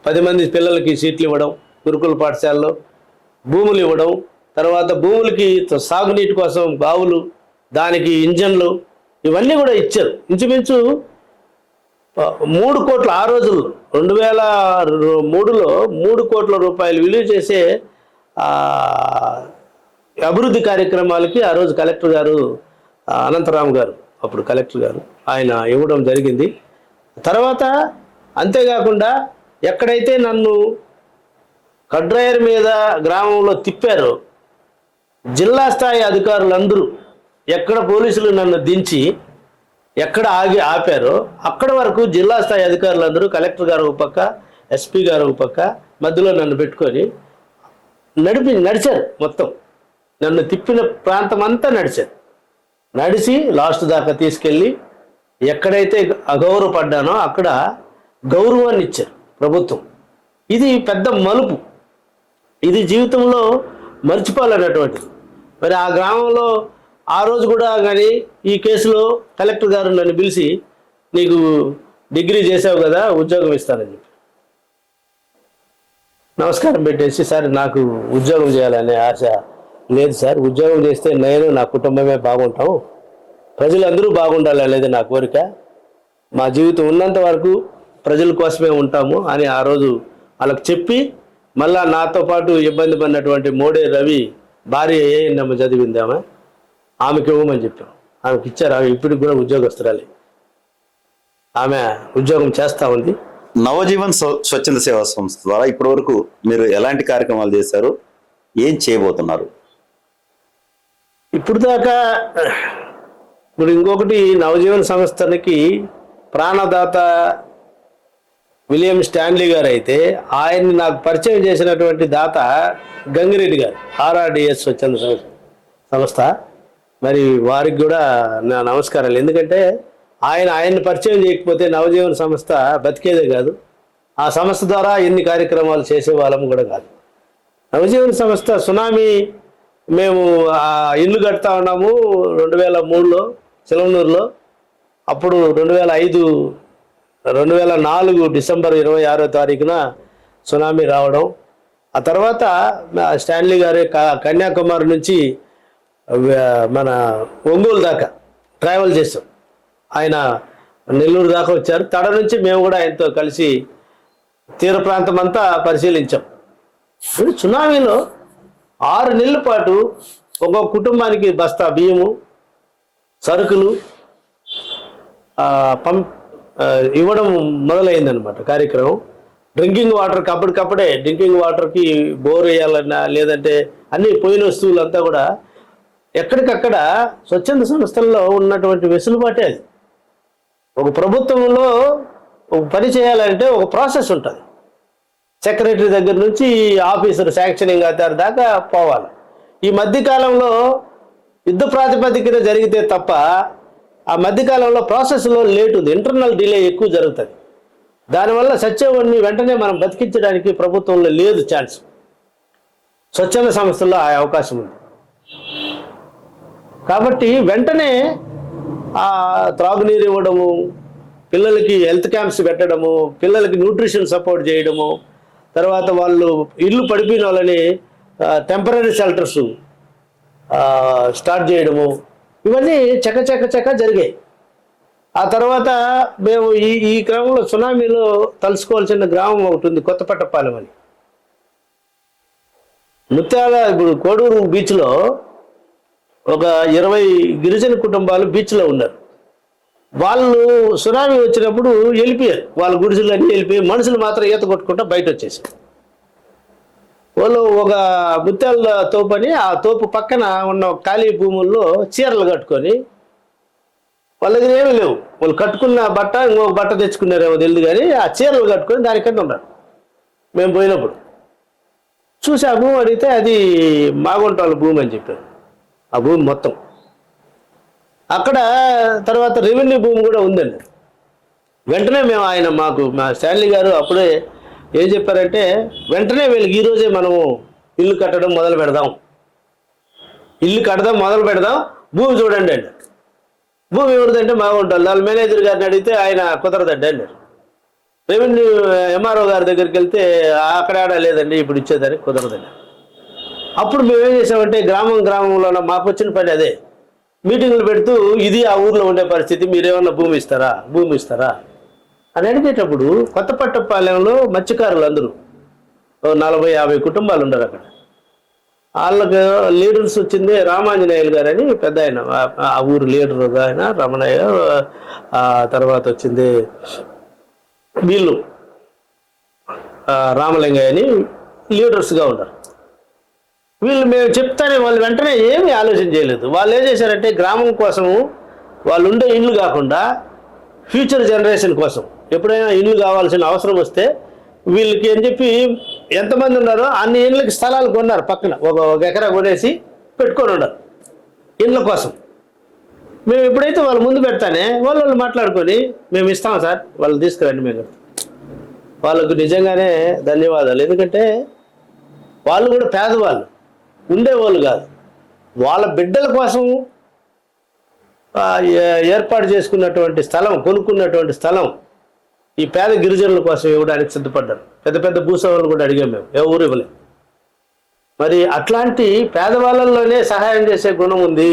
10 మంది పిల్లలకి సీట్లు ఇవ్వడం, గురుకుల పాఠశాలలో భూములు ఇవ్వడం, తర్వాత భూములకి సాగునీటి కోసం బావులు, దానికి ఇంజన్లు, ఇవన్నీ కూడా ఇచ్చారు. ఇంచుమించు 3 కోట్ల, ఆ రోజుల్లో 2003లో 3 కోట్ల రూపాయలు విలువ చేసే అభివృద్ధి కార్యక్రమాలకి ఆ రోజు కలెక్టర్ గారు అనంతరామ్ గారు, అప్పుడు కలెక్టర్ గారు, ఆయన ఇవ్వడం జరిగింది. తర్వాత అంతేకాకుండా ఎక్కడైతే నన్ను కడ్రాయర్ మీద గ్రామంలో తిప్పారో జిల్లా స్థాయి అధికారులందరూ ఎక్కడ పోలీసులు నన్ను దించి ఎక్కడ ఆపారో అక్కడ వరకు జిల్లా స్థాయి అధికారులందరూ కలెక్టర్ గారు ఒక పక్క, ఎస్పీ గారు ఒక పక్క, మధ్యలో నన్ను పెట్టుకొని నడిచారు. మొత్తం నన్ను తిప్పిన ప్రాంతం అంతా నడిచి లాస్ట్ దాకా తీసుకెళ్ళి ఎక్కడైతే అగౌరవపడ్డానో అక్కడ గౌరవాన్ని ఇచ్చారు ప్రభుత్వం. ఇది పెద్ద మలుపు, ఇది జీవితంలో మర్చిపోలేనటువంటిది. మరి ఆ గ్రామంలో ఆ రోజు కూడా కానీ ఈ కేసులో కలెక్టర్ గారు నన్ను పిలిచి నీకు డిగ్రీ చేసావు కదా ఉద్యోగం ఇస్తానని చెప్పి నమస్కారం పెట్టేసి, సార్ నాకు ఉద్యోగం చేయాలనే ఆశ లేదు సార్, ఉద్యోగం చేస్తే నేను నా కుటుంబమే బాగుంటాం, ప్రజలందరూ బాగుండాలి అనేది నా కోరిక, మా జీవితం ఉన్నంత వరకు ప్రజల కోసమే ఉంటాము అని ఆ రోజు వాళ్ళకి చెప్పి, మళ్ళా నాతో పాటు ఇబ్బంది పడినటువంటి మోడే రవి భార్య ఏఎన్ఎం చదివింది, ఆమెకి ఇవ్వమని చెప్పాం. ఆమెకి ఇచ్చారు. ఆమె ఇప్పటికి కూడా ఉద్యోగస్తురాలి, ఆమె ఉద్యోగం చేస్తూ ఉంది. నవజీవన్ స్వచ్ఛంద సేవా సంస్థ ద్వారా ఇప్పటి వరకు మీరు ఎలాంటి కార్యక్రమాలు చేశారు, ఏం చేయబోతున్నారు? ఇప్పుడు దాకా ఇప్పుడు ఇంకొకటి, నవజీవన్ సంస్థకి ప్రాణదాత విలియం స్టాన్లీ గారు అయితే ఆయన్ని నాకు పరిచయం చేసినటువంటి దాత గంగిరెడ్డి గారు, ఆర్ఆర్డిఎస్ స్వచ్ఛంద సంస్థ. మరి వారికి కూడా నా నమస్కారాలు. ఎందుకంటే ఆయన్ని పరిచయం చేయకపోతే నవజీవన సంస్థ బతికేదే కాదు, ఆ సంస్థ ద్వారా ఎన్ని కార్యక్రమాలు చేసే వాళ్ళము కూడా కాదు. నవజీవన సంస్థ సునామీ మేము ఇల్లు కడతా ఉన్నాము 2003లో చిలవనూరులో. అప్పుడు 2004 డిసెంబర్ 26వ తారీఖున సునామీ రావడం. ఆ తర్వాత స్టాన్లీ గారి కన్యాకుమారి నుంచి మన ఒంగోలు దాకా ట్రావెల్ చేస్తాం. ఆయన నెల్లూరు దాకా వచ్చారు. తడ నుంచి మేము కూడా ఆయనతో కలిసి తీర ప్రాంతం అంతా పరిశీలించాం. ఇప్పుడు సునామీలో 6 నెలల పాటు ఒక్కొక్క కుటుంబానికి బస్తా బియ్యము, సరుకులు ఇవ్వడం మొదలైందనమాట కార్యక్రమం. డ్రింకింగ్ వాటర్కి అప్పటికప్పుడే డ్రింకింగ్ వాటర్కి బోర్ వేయాలన్నా లేదంటే అన్ని పోయిన వస్తువులంతా కూడా ఎక్కడికక్కడ స్వచ్ఛంద సంస్థల్లో ఉన్నటువంటి వెసులుబాటే అది. ఒక ప్రభుత్వంలో ఒక పని చేయాలంటే ఒక ప్రాసెస్ ఉంటుంది. సెక్రటరీ దగ్గర నుంచి ఆఫీసర్ శాంక్షనింగ్ అధికారి దాకా పోవాలి. ఈ మధ్యకాలంలో యుద్ధ ప్రాతిపదికన జరిగితే తప్ప ఆ మధ్యకాలంలో ప్రాసెస్లో లేట్ ఉంది, ఇంటర్నల్ డిలే ఎక్కువ జరుగుతుంది. దానివల్ల సత్యవాడిని వెంటనే మనం బతికించడానికి ప్రభుత్వంలో లేదు ఛాన్స్. స్వచ్ఛంద సంస్థల్లో ఆ అవకాశం ఉంది. కాబట్టి వెంటనే ఆ త్రాగునీరు ఇవ్వడము, పిల్లలకి హెల్త్ క్యాంప్స్ పెట్టడము, పిల్లలకి న్యూట్రిషన్ సపోర్ట్ చేయడము, తర్వాత వాళ్ళు ఇల్లు పడిపోయిన వాళ్ళని టెంపరీ షెల్టర్స్ స్టార్ట్ చేయడము, ఇవన్నీ చక జరిగాయి. ఆ తర్వాత మేము ఈ క్రమంలో సునామీలో తలుసుకోవాల్సిన గ్రామం ఒకటి ఉంది, కొత్తపట్టపాలెం అని. ముత్యాల ఇప్పుడు కోడూరు బీచ్లో ఒక 20 గిరిజన కుటుంబాలు బీచ్లో ఉన్నారు. వాళ్ళు సునామీ వచ్చినప్పుడు వెళ్ళిపోయారు, వాళ్ళ గుడిసెలన్నీ వెళ్ళిపోయి మనుషులు మాత్రం ఈత కొట్టుకుంటా బయట వచ్చేసారు. వాళ్ళు ఒక ముత్యాల తోపు అని ఆ తోపు పక్కన ఉన్న ఖాళీ భూముల్లో చీరలు కట్టుకొని, వాళ్ళ దగ్గర ఏమీ లేవు, వాళ్ళు కట్టుకున్న బట్ట ఇంకొక బట్ట తెచ్చుకున్నారేమో తెలియదు కానీ ఆ చీరలు కట్టుకొని దానికన్నా ఉన్నారు. మేము పోయినప్పుడు చూసాము, అడిగితే అది మాగుంట వాళ్ళ భూమి అని చెప్పారు. ఆ భూమి మొత్తం అక్కడ తర్వాత రెవెన్యూ భూమి కూడా ఉందండి. వెంటనే మేము మా స్టాన్లీ గారు అప్పుడే ఏం చెప్పారంటే, వెంటనే వీళ్ళకి ఈరోజే మనము ఇల్లు కట్టడం మొదలు పెడదాం, మొదలు పెడదాం, భూమి చూడండి అండి. భూమి ఎవరిదంటే మాగుంటారు. వాళ్ళ మేనేజర్ గారిని అడిగితే ఆయన కుదరదండి అన్నారు. రెవెన్యూ ఎంఆర్ఓ గారి దగ్గరికి వెళ్తే అక్కడ లేదండి ఇప్పుడు ఇచ్చేదని కుదరదండి. అప్పుడు మేము ఏం చేసామంటే గ్రామంలో మాకు వచ్చిన పని అదే, మీటింగ్లు పెడుతూ ఇది ఆ ఊర్లో ఉండే పరిస్థితి, మీరేమన్నా భూమి ఇస్తారా అని అడిగేటప్పుడు కొత్తపట్టపాలెంలో మత్స్యకారులు అందరూ 40-50 కుటుంబాలు ఉన్నారు అక్కడ. వాళ్ళకి లీడర్స్ వచ్చింది రామాంజనేయులు గారు అని పెద్ద ఆయన, ఆ ఊరు లీడర్ ఆయన రమణయ్య. తర్వాత వచ్చింది వీళ్ళు రామలింగయ్య అని లీడర్స్గా ఉన్నారు. వీళ్ళు మేము చెప్తానే వాళ్ళు వెంటనే ఏమీ ఆలోచన చేయలేదు. వాళ్ళు ఏం చేశారంటే గ్రామం కోసము వాళ్ళు ఉండే ఇల్లు కాకుండా ఫ్యూచర్ జనరేషన్ కోసం ఎప్పుడైనా ఇల్లు కావాల్సిన అవసరం వస్తే వీళ్ళకి అని చెప్పి ఎంతమంది ఉన్నారో అన్ని ఇళ్ళకి స్థలాలు కొన్నారు. పక్కన ఒక ఎకరా కొనేసి పెట్టుకొని ఉన్నారు ఇళ్ళ కోసం. మేము ఎప్పుడైతే వాళ్ళ ముందు పెడతానే వాళ్ళు మాట్లాడుకొని మేము ఇస్తాం సార్, వాళ్ళు తీసుకురండి మేము. వాళ్ళకు నిజంగానే ధన్యవాదాలు. ఎందుకంటే వాళ్ళు కూడా పేదవాళ్ళు, ఉండేవాళ్ళు కాదు. వాళ్ళ బిడ్డల కోసం ఏర్పాటు చేసుకున్నటువంటి స్థలం, కొనుక్కున్నటువంటి స్థలం ఈ పేద గిరిజనుల కోసం ఇవ్వడానికి సిద్ధపడ్డారు. పెద్ద భూస్వాములు కూడా అడిగాం మేము, ఎవరు ఇవ్వలేదు. మరి అట్లాంటి పేదవాళ్ళల్లోనే సహాయం చేసే గుణం ఉంది,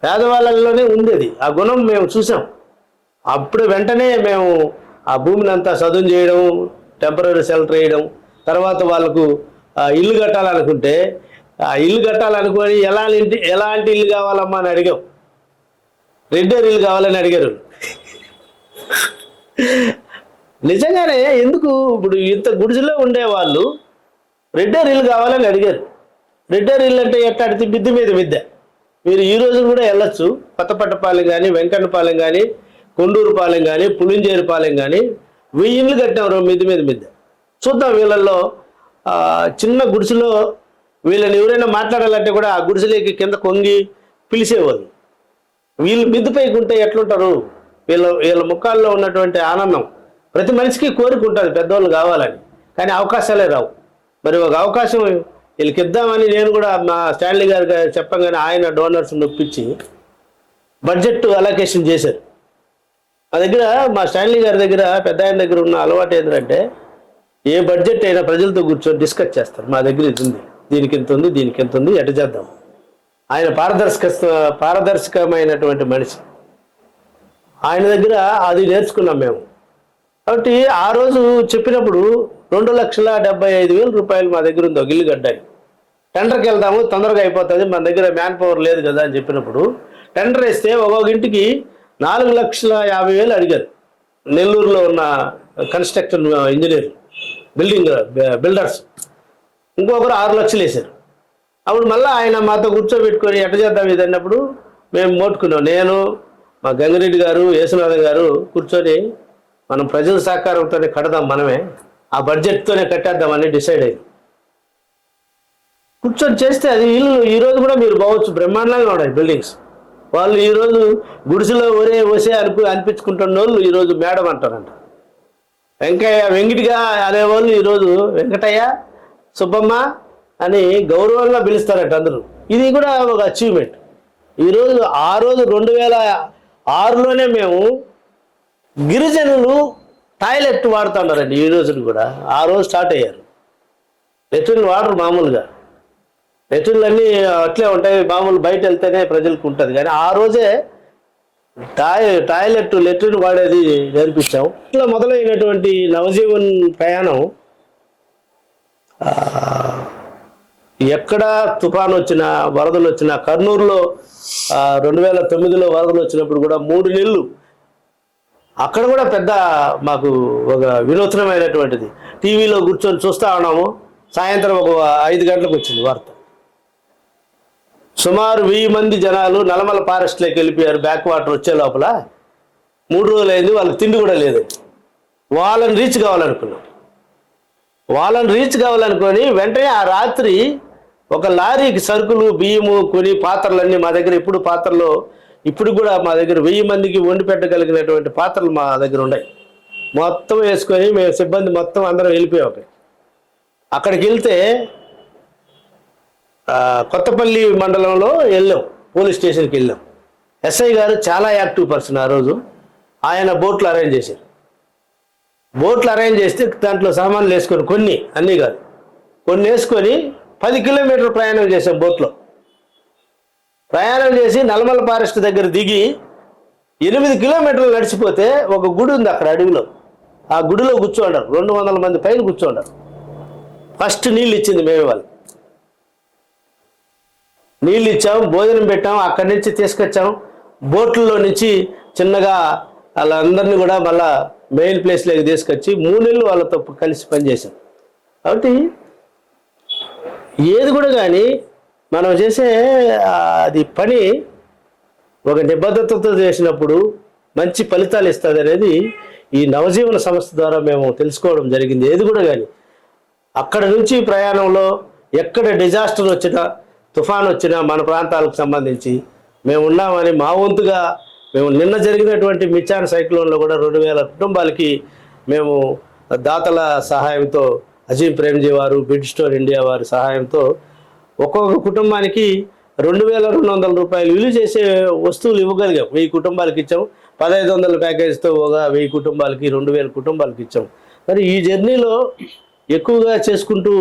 పేదవాళ్ళల్లోనే ఉంది అది. ఆ గుణం మేము చూసాం. అప్పుడు వెంటనే మేము ఆ భూమిని అంతా సదును చేయడం, టెంపరీ షెల్టర్ వేయడం, తర్వాత వాళ్ళకు ఇల్లు కట్టాలనుకుంటే ఆ ఇల్లు కట్టాలనుకొని ఎలాంటి ఇల్లు కావాలమ్మా అని అడిగాం. రెడ్డేరు ఇల్లు కావాలని అడిగారు. నిజంగానే ఎందుకు ఇప్పుడు ఇంత గుడిసెలో ఉండేవాళ్ళు రెడ్డేరు ఇల్లు కావాలని అడిగారు. రెడ్డేరు ఇల్లు అంటే ఎట్టాడితే మిద్దె మీద మిద్దె. మీరు ఈ రోజు కూడా వెళ్ళొచ్చు, కొత్తపట్టపాలెం కానీ, వెంకన్నపాలెం కానీ, కొండూరుపాలెం కానీ, పులింజేరుపాలెం కానీ, 1000 ఇండ్లు కట్టాం మిద్ది మీద మిద్దె. చూద్దాం వీళ్ళల్లో చిన్న గుడిసెలో వీళ్ళని ఎవరైనా మాట్లాడాలంటే కూడా ఆ గుడిసెలోకి కింద కొంగి పిలిచేవాళ్ళు. వీళ్ళు మిద్దిపైకి ఉంటే ఎట్లుంటారు? వీళ్ళ ముఖాల్లో ఉన్నటువంటి ఆనందం, ప్రతి మనిషికి కోరిక ఉంటుంది పెద్దవాళ్ళు కావాలని, కానీ అవకాశాలే రావు. మరి ఒక అవకాశం వీళ్ళకి ఇద్దామని నేను కూడా మా స్టాన్లీ గారు చెప్పగానే ఆయన డోనర్స్ నొప్పించి బడ్జెట్ అలొకేషన్ చేశారు. మా దగ్గర, మా స్టాన్లీ గారి దగ్గర, పెద్ద ఆయన దగ్గర ఉన్న అలవాటు ఏంటంటే ఏ బడ్జెట్ అయినా ప్రజలతో కూర్చొని డిస్కస్ చేస్తారు. మా దగ్గర ఇది ఉంది, దీనికి ఎంత ఉంది, దీనికి ఎంత ఉంది, ఎట చేద్దాం. ఆయన పారదర్శకమైనటువంటి మనిషి. ఆయన దగ్గర అది నేర్చుకున్నాం మేము. కాబట్టి ఆ రోజు చెప్పినప్పుడు 2,75,000 రూపాయలు మా దగ్గర ఉంది ఒక ఇల్లు కట్టడానికి. టెండర్కి వెళ్దాము, తొందరగా అయిపోతుంది, మన దగ్గర మ్యాన్ పవర్ లేదు కదా అని చెప్పినప్పుడు టెండర్ వేస్తే ఒక్కొక్క ఇంటికి 4,50,000 అడిగారు. నెల్లూరులో ఉన్న కన్స్ట్రక్షన్ ఇంజనీర్, బిల్డర్స్. ఇంకొకరు 6 లక్షలు వేశారు. అప్పుడు మళ్ళీ ఆయన మాతో కూర్చోబెట్టుకొని ఎట్ట చేద్దాం ఇది అన్నప్పుడు మేము మోటుకున్నాం. నేను, మా గంగిరెడ్డి గారు, యేసునాథన్ గారు కూర్చొని మనం ప్రజల సహకారంతోనే కడదాం, మనమే ఆ బడ్జెట్తోనే కట్టేద్దామని డిసైడ్ అయ్యింది. కూర్చొని చేస్తే అది ఇల్లు ఈరోజు కూడా మీరు పోవచ్చు, బ్రహ్మాండంగా ఉన్నాయి బిల్డింగ్స్. వాళ్ళు ఈరోజు గుడిసెలో ఒసే అనిపించుకుంటున్న వాళ్ళు ఈరోజు మేడం అంటారంట. వెంకటిగా అనేవాళ్ళు ఈరోజు వెంకటయ్య, సుబ్బమ్మ అని గౌరవంగా పిలుస్తారంట అందరూ. ఇది కూడా ఒక అచీవ్మెంట్. ఈరోజు ఆ రోజు 2006లోనే మేము గిరిజనులు టాయిలెట్ వాడుతున్నారండి. ఈ రోజు కూడా ఆ రోజు స్టార్ట్ అయ్యారు. లెట్రిన్ వాడరు మామూలుగా, లెట్రిన్లు అన్నీ అట్లే ఉంటాయి, మామూలు బయట వెళ్తేనే ప్రజలకు ఉంటుంది. కానీ ఆ రోజే లెట్రిన్ వాడేది నేర్పించాం. ఇట్లా మొదలైనటువంటి నవజీవన్ ప్రయాణం ఎక్కడ తుఫాను వచ్చినా, వరదలు వచ్చినా, కర్నూలులో 2009లో వరదలు వచ్చినప్పుడు కూడా 3 నెలలు అక్కడ కూడా పెద్ద మాకు ఒక వినూత్నమైనటువంటిది. టీవీలో కూర్చొని చూస్తూ ఉన్నాము. సాయంత్రం ఒక 5 గంటలకు వచ్చింది వార్త. సుమారు 1000 మంది జనాలు నల్లమల ఫారెస్ట్లోకి వెళ్ళిపోయారు. బ్యాక్ వాటర్ వచ్చే లోపల 3 రోజులు అయింది, వాళ్ళకి తిండి కూడా లేదు. వాళ్ళని రీచ్ కావాలనుకొని వెంటనే ఆ రాత్రి ఒక లారీకి సరుకులు, బియ్యము కొని పాత్రలన్నీ మా దగ్గర ఇప్పుడు కూడా మా దగ్గర 1000 మందికి వండి పెట్టగలిగినటువంటి పాత్రలు మా దగ్గర ఉన్నాయి. మొత్తం వేసుకొని మేము సిబ్బంది మొత్తం అందరం వెళ్ళిపోయాం. అక్కడికి వెళ్తే కొత్తపల్లి మండలంలో వెళ్ళాం, పోలీస్ స్టేషన్కి వెళ్ళాం. ఎస్ఐ గారు చాలా యాక్టివ్ పర్సన్. ఆ రోజు ఆయన బోట్లు అరేంజ్ చేశారు. చేస్తే దాంట్లో సామాన్లు వేసుకొని, అన్నీ కాదు, కొన్ని వేసుకొని 10 కిలోమీటర్లు ప్రయాణం చేసాం. బోట్లో ప్రయాణం చేసి నల్లమల ఫారెస్ట్ దగ్గర దిగి 8 కిలోమీటర్లు నడిచిపోతే ఒక గుడి ఉంది అక్కడ అడవిలో. ఆ గుడిలో కూర్చోండారు, 200 మంది పైన కూర్చోండారు. ఫస్ట్ నీళ్ళు ఇచ్చింది మేమే. వాళ్ళు నీళ్ళు ఇచ్చాం, భోజనం పెట్టాం, అక్కడి నుంచి తీసుకొచ్చాం. బోట్లలో నుంచి చిన్నగా వాళ్ళందరినీ కూడా మళ్ళా మెయిన్ ప్లేస్లోకి తీసుకొచ్చి 3 నెలలు వాళ్ళతో కలిసి పనిచేసాం. కాబట్టి ఏది కూడా కానీ మనం చేసే అది పని ఒక నిబద్ధతతో చేసినప్పుడు మంచి ఫలితాలు ఇస్తుంది అనేది ఈ నవజీవన సంస్థ ద్వారా మేము తెలుసుకోవడం జరిగింది. ఏది కూడా కానీ అక్కడ నుంచి ప్రయాణంలో ఎక్కడ డిజాస్టర్ వచ్చినా, తుఫాన్ వచ్చినా మన ప్రాంతాలకు సంబంధించి మేము ఉన్నామని మా వంతుగా మేము నిన్న జరిగినటువంటి మిచాన్ సైక్లోన్లో కూడా 2000 కుటుంబాలకి మేము దాతల సహాయంతో, అజీం ప్రేమ్జీ వారు, బిడ్ స్టోర్ ఇండియా వారి సహాయంతో ఒక్కొక్క కుటుంబానికి 2,200 రూపాయలు విలువ చేసే వస్తువులు ఇవ్వగలిగాం. 1000 కుటుంబాలకి ఇచ్చాం. 1,500 ప్యాకేజ్తో ఒక 1000 కుటుంబాలకి, 2,000 కుటుంబాలకి ఇచ్చాం. మరి ఈ జర్నీలో ఎక్కువగా చేసుకుంటూ,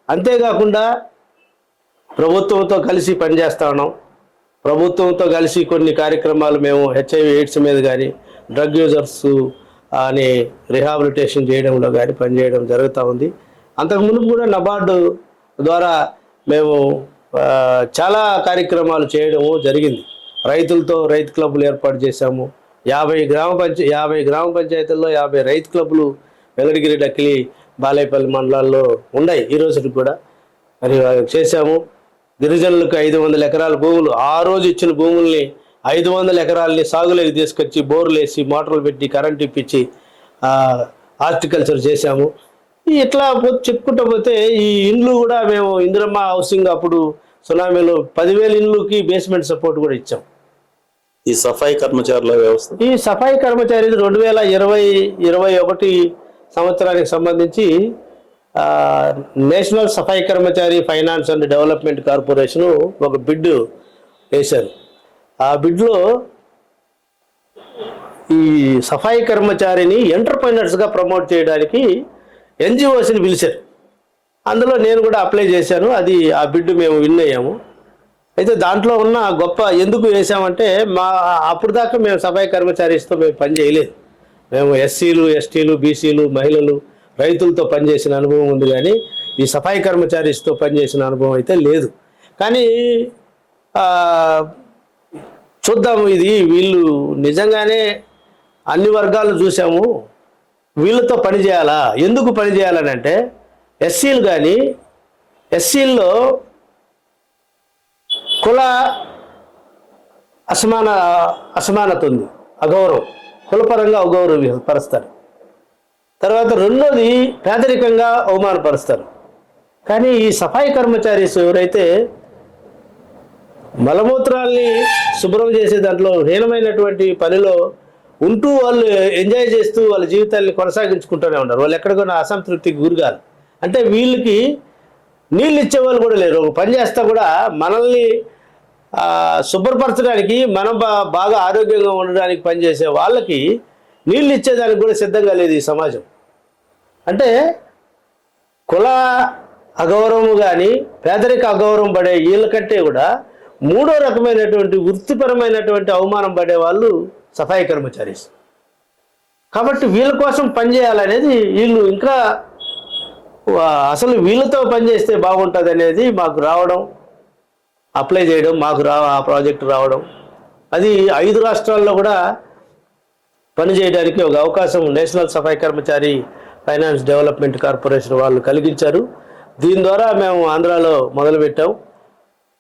అంతేకాకుండా ప్రభుత్వంతో కలిసి పనిచేస్తూ ఉన్నాం. ప్రభుత్వంతో కలిసి కొన్ని కార్యక్రమాలు మేము HIV AIDS మీద కానీ, డ్రగ్ యూజర్స్ అని రిహాబిలిటేషన్ చేయడంలో కానీ పనిచేయడం జరుగుతూ ఉంది. అంతకుముందు కూడా నబార్డు ద్వారా మేము చాలా కార్యక్రమాలు చేయడము జరిగింది. రైతులతో రైతు క్లబ్బులు ఏర్పాటు చేశాము. 50 గ్రామ పంచాయతీల్లో 50 రైతు క్లబ్బులు వెంకటగిరి, డక్కిలి, బాలేపల్లి మండలాల్లో ఉన్నాయి ఈ రోజుకి కూడా. మరి చేశాము. గిరిజనులకు 500 ఎకరాల భూములు, ఆ రోజు ఇచ్చిన భూముల్ని 500 ఎకరాలని సాగులోకి తీసుకొచ్చి బోర్లు వేసి, మోటార్లు పెట్టి, కరెంట్ ఇప్పించి హార్టికల్చర్ చేశాము. ఇట్లా చెప్పుకుంటూ పోతే ఈ ఇండ్లు కూడా మేము ఇందిరమ్మ హౌసింగ్ అప్పుడు సునామీలో 10,000 ఇండ్లకి బేస్మెంట్ సపోర్ట్ కూడా ఇచ్చాం. ఈ సఫాయి కర్మచారుల వ్యవస్థ, ఈ సఫాయి కర్మచారి 2020-21 సంవత్సరానికి సంబంధించి national Safai Karmachari finance and development corporation ఒక బిడ్ వేశారు. ఆ బిడ్లో ఈ సఫాయి కర్మచారిని ఎంటర్ప్రైనర్స్గా ప్రమోట్ చేయడానికి ఎన్జిఓస్ని పిలిచారు. అందులో నేను కూడా అప్లై చేశాను. అది ఆ బిడ్ మేము విన్ అయ్యాము. అయితే దాంట్లో ఉన్న గొప్ప ఎందుకు వేసామంటే అప్పుడు దాకా మేము సఫాయి కర్మచారిస్తో మేము పని చేయలేదు. మేము ఎస్సీలు, ఎస్టీలు, బీసీలు, మహిళలు, రైతులతో పనిచేసిన అనుభవం ఉంది, కానీ ఈ సఫాయి కర్మచారిస్తో పనిచేసిన అనుభవం అయితే లేదు. కానీ చూద్దాము, ఇది వీళ్ళు నిజంగానే అన్ని వర్గాలు చూసాము, వీళ్ళతో పని చేయాలా, ఎందుకు పని చేయాలని అంటే ఎస్సీలు కానీ ఎస్సీల్లో కుల అసమానత ఉంది, అగౌరవం, కులపరంగా అగౌరవపరుస్తారు. తర్వాత రెండోది పేదరికంగా అవమానపరుస్తారు. కానీ ఈ సఫాయి కర్మచారీస్ ఎవరైతే మలమూత్రాల్ని శుభ్రం చేసే దాంట్లో హీనమైనటువంటి పనిలో ఉంటూ వాళ్ళు ఎంజాయ్ చేస్తూ వాళ్ళ జీవితాన్ని కొనసాగించుకుంటూనే ఉన్నారు. వాళ్ళు ఎక్కడికైనా అసంతృప్తికి గురిగారు. అంటే వీళ్ళకి నీళ్ళు ఇచ్చేవాళ్ళు కూడా లేరు. ఒక పని చేస్తా కూడా మనల్ని శుభ్రపరచడానికి, మనం బాగా ఆరోగ్యంగా ఉండడానికి పనిచేసే వాళ్ళకి నీళ్ళు ఇచ్చేదానికి కూడా సిద్ధంగా లేదు ఈ సమాజం. అంటే కుల అగౌరవం కానీ పేదరిక అగౌరవం పడే వీళ్ళకంటే కూడా మూడో రకమైనటువంటి వృత్తిపరమైనటువంటి అవమానం పడే వాళ్ళు సఫాయి కర్మచారీస్. కాబట్టి వీళ్ళ కోసం పనిచేయాలనేది వీళ్ళు ఇంకా అసలు వీళ్ళతో పనిచేస్తే బాగుంటుంది అనేది మాకు రావడం, అప్లై చేయడం, మాకు ఆ ప్రాజెక్టు రావడం, అది 5 రాష్ట్రాల్లో కూడా పనిచేయడానికి ఒక అవకాశం national Safai Karmachari finance development corporation వాళ్ళు కలిగించారు. దీని ద్వారా మేము ఆంధ్రాలో మొదలుపెట్టాం.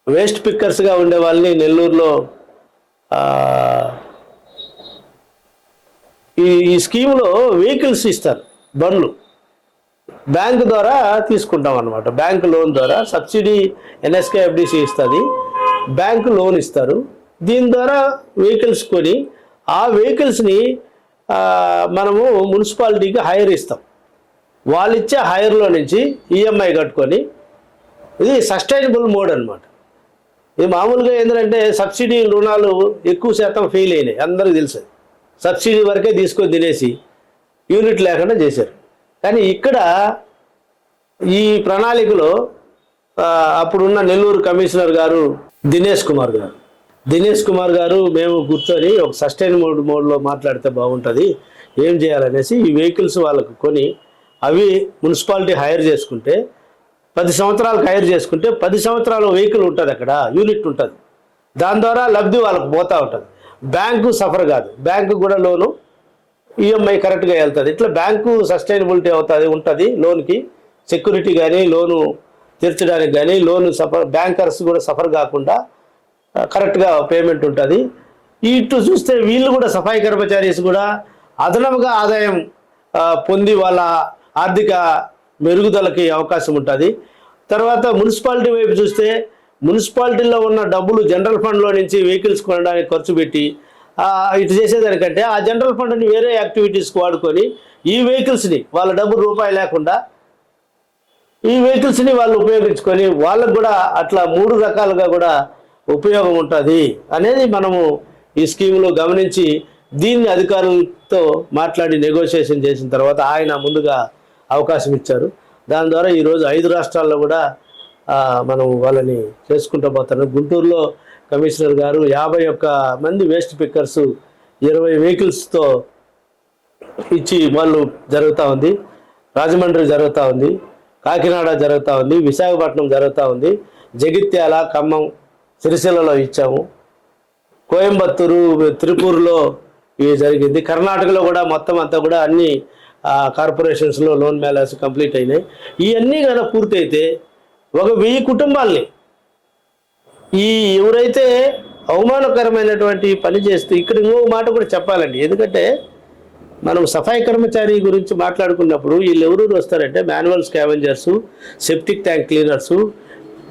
వేస్ట్ పిక్కర్స్గా ఉండే వాళ్ళని నెల్లూరులో ఈ స్కీమ్లో వెహికల్స్ ఇస్తారు, బండ్లు బ్యాంకు ద్వారా తీసుకుంటాం అన్నమాట. బ్యాంకు లోన్ ద్వారా సబ్సిడీ ఎన్ఎస్కేఎఫ్డిసి ఇస్తుంది, బ్యాంకు లోన్ ఇస్తారు. దీని ద్వారా వెహికల్స్ కొని ఆ వెహికల్స్ని మనము మున్సిపాలిటీకి హైర్ ఇస్తాం. వాళ్ళు ఇచ్చే హైర్లో నుంచి ఈఎంఐ కట్టుకొని, ఇది సస్టైనబుల్ మోడ్ అనమాట. ఇది మామూలుగా ఏంటంటే సబ్సిడీ రుణాలు ఎక్కువ శాతం ఫెయిల్ అయినాయి, అందరికీ తెలుసు. సబ్సిడీ వరకే తీసుకొని తినేసి యూనిట్ లేకుండా చేశారు. కానీ ఇక్కడ ఈ ప్రణాళికలో అప్పుడున్న నెల్లూరు కమిషనర్ గారు దినేష్ కుమార్ గారు మేము కూర్చొని ఒక సస్టైనబుల్ మోడ్లో మాట్లాడితే బాగుంటుంది, ఏం చేయాలనేసి ఈ వెహికల్స్ వాళ్ళకు కొని అవి మున్సిపాలిటీ హైర్ చేసుకుంటే 10 సంవత్సరాలకు హైర్ చేసుకుంటే 10 సంవత్సరాల వెహికల్ ఉంటుంది, అక్కడ యూనిట్ ఉంటుంది. దాని ద్వారా లబ్ధి వాళ్ళకు పోతూ ఉంటుంది. బ్యాంకు సఫర్ కాదు, బ్యాంకు కూడా లోను ఈఎంఐ కరెక్ట్గా వెళ్తుంది. ఇట్లా బ్యాంకు సస్టైనబిలిటీ ఉంటుంది లోన్కి, సెక్యూరిటీ కానీ లోను తీర్చడానికి కానీ లోను బ్యాంకర్స్ కూడా సఫర్ కాకుండా కరెక్ట్గా పేమెంట్ ఉంటుంది. ఇటు చూస్తే వీళ్ళు కూడా సఫాయి కర్మచారీస్ కూడా అదనముగా ఆదాయం పొంది వాళ్ళ ఆర్థిక మెరుగుదలకి అవకాశం ఉంటుంది. తర్వాత మున్సిపాలిటీ వైపు చూస్తే మున్సిపాలిటీలో ఉన్న డబ్బులు జనరల్ ఫండ్లో నుంచి వెహికల్స్ కొనడానికి ఖర్చు పెట్టి ఇటు చేసేదానికంటే ఆ జనరల్ ఫండ్ని వేరే యాక్టివిటీస్కి వాడుకొని ఈ వెహికల్స్ని వాళ్ళ డబ్బు రూపాయి లేకుండా ఈ వెహికల్స్ని వాళ్ళు ఉపయోగించుకొని వాళ్ళకు కూడా అట్లా 3 రకాలుగా కూడా ఉపయోగం ఉంటుంది అనేది మనము ఈ స్కీమ్లో గమనించి దీన్ని అధికారులతో మాట్లాడి నెగోషియేషన్ చేసిన తర్వాత ఆయన ముందుగా అవకాశం ఇచ్చారు. దాని ద్వారా ఈరోజు 5 రాష్ట్రాల్లో కూడా మనం వాళ్ళని చేసుకుంటూ పోతారు. గుంటూరులో కమిషనర్ గారు 51 మంది వేస్ట్ పిక్కర్స్ 20 వెహికల్స్తో ఇచ్చి వాళ్ళు జరుగుతూ ఉంది. రాజమండ్రి జరుగుతూ ఉంది, కాకినాడ జరుగుతూ ఉంది, విశాఖపట్నం జరుగుతూ ఉంది, జగిత్యాల, ఖమ్మం, సిరిసిల్లలో ఇచ్చాము, కోయంబత్తూరు, తిరుపూర్లో ఇవి జరిగింది. కర్ణాటకలో కూడా మొత్తం అంతా కూడా అన్ని కార్పొరేషన్స్లో లోన్ మేళాస్ కంప్లీట్ అయినాయి. ఇవన్నీ కనుక పూర్తయితే ఒక 1000 కుటుంబాల్ని ఈ ఎవరైతే అవమానకరమైనటువంటి పని చేస్తూ ఇక్కడ ఇంకో మాట కూడా చెప్పాలండి. ఎందుకంటే మనం సఫాయి కర్మచారి గురించి మాట్లాడుకున్నప్పుడు వీళ్ళు ఎవరు వస్తారంటే manual scavengers, septic tank cleaners,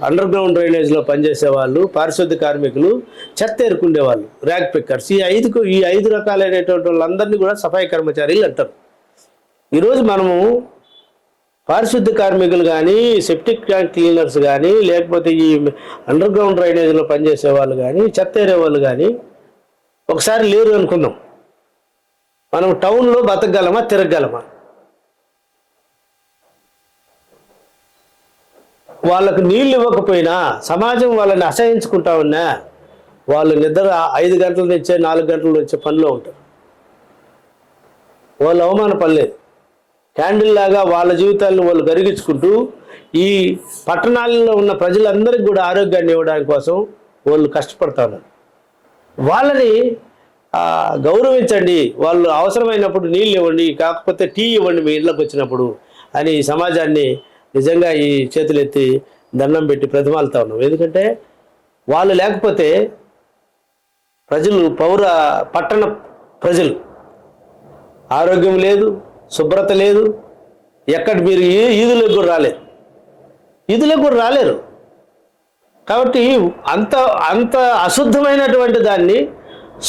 underground డ్రైనేజ్లో పనిచేసే వాళ్ళు, పారిశుద్ధ్య కార్మికులు, చెత్త ఏరుకుండే వాళ్ళు, ర్యాక్ పిక్కర్స్, ఈ ఐదు రకాలైనటువంటి వాళ్ళందరినీ కూడా సఫాయి కర్మచారీలు అంటారు. ఈరోజు మనము పారిశుద్ధ్య కార్మికులు కానీ, సెప్టిక్ ట్యాంక్ క్లీనర్స్ కానీ, లేకపోతే ఈ అండర్ గ్రౌండ్ డ్రైనేజ్లో పనిచేసే వాళ్ళు కానీ, చెత్త ఏరే వాళ్ళు కానీ ఒకసారి లేరు అనుకుందాం, మనం టౌన్లో బతకగలమా, తిరగగలమా? వాళ్ళకు నీళ్ళు ఇవ్వకపోయినా సమాజం వాళ్ళని అసహించుకుంటా ఉన్నా వాళ్ళు నిద్ర 5 గంటల నుంచే 4 గంటల నుంచే పనిలో ఉంటారు. వాళ్ళు అవమాన పడలేదు. క్యాండిల్ లాగా వాళ్ళ జీవితాలను వాళ్ళు గరిగించుకుంటూ ఈ పట్టణాలలో ఉన్న ప్రజలందరికీ కూడా ఆరోగ్యాన్ని ఇవ్వడానికి కోసం వాళ్ళు కష్టపడతా ఉన్నారు. వాళ్ళని గౌరవించండి, వాళ్ళు అవసరమైనప్పుడు నీళ్ళు ఇవ్వండి, కాకపోతే టీ ఇవ్వండి మీ ఇళ్ళకి వచ్చినప్పుడు అని ఈ సమాజాన్ని నిజంగా ఈ చేతులెత్తి దండం పెట్టి ప్రతిమాలుతా ఉన్నాం. ఎందుకంటే వాళ్ళు లేకపోతే ప్రజలు, పట్టణ ప్రజలు ఆరోగ్యం లేదు, శుభ్రత లేదు, ఎక్కడ మీరు ఈదులకు కూడా రాలేరు. కాబట్టి అంత అశుద్ధమైనటువంటి దాన్ని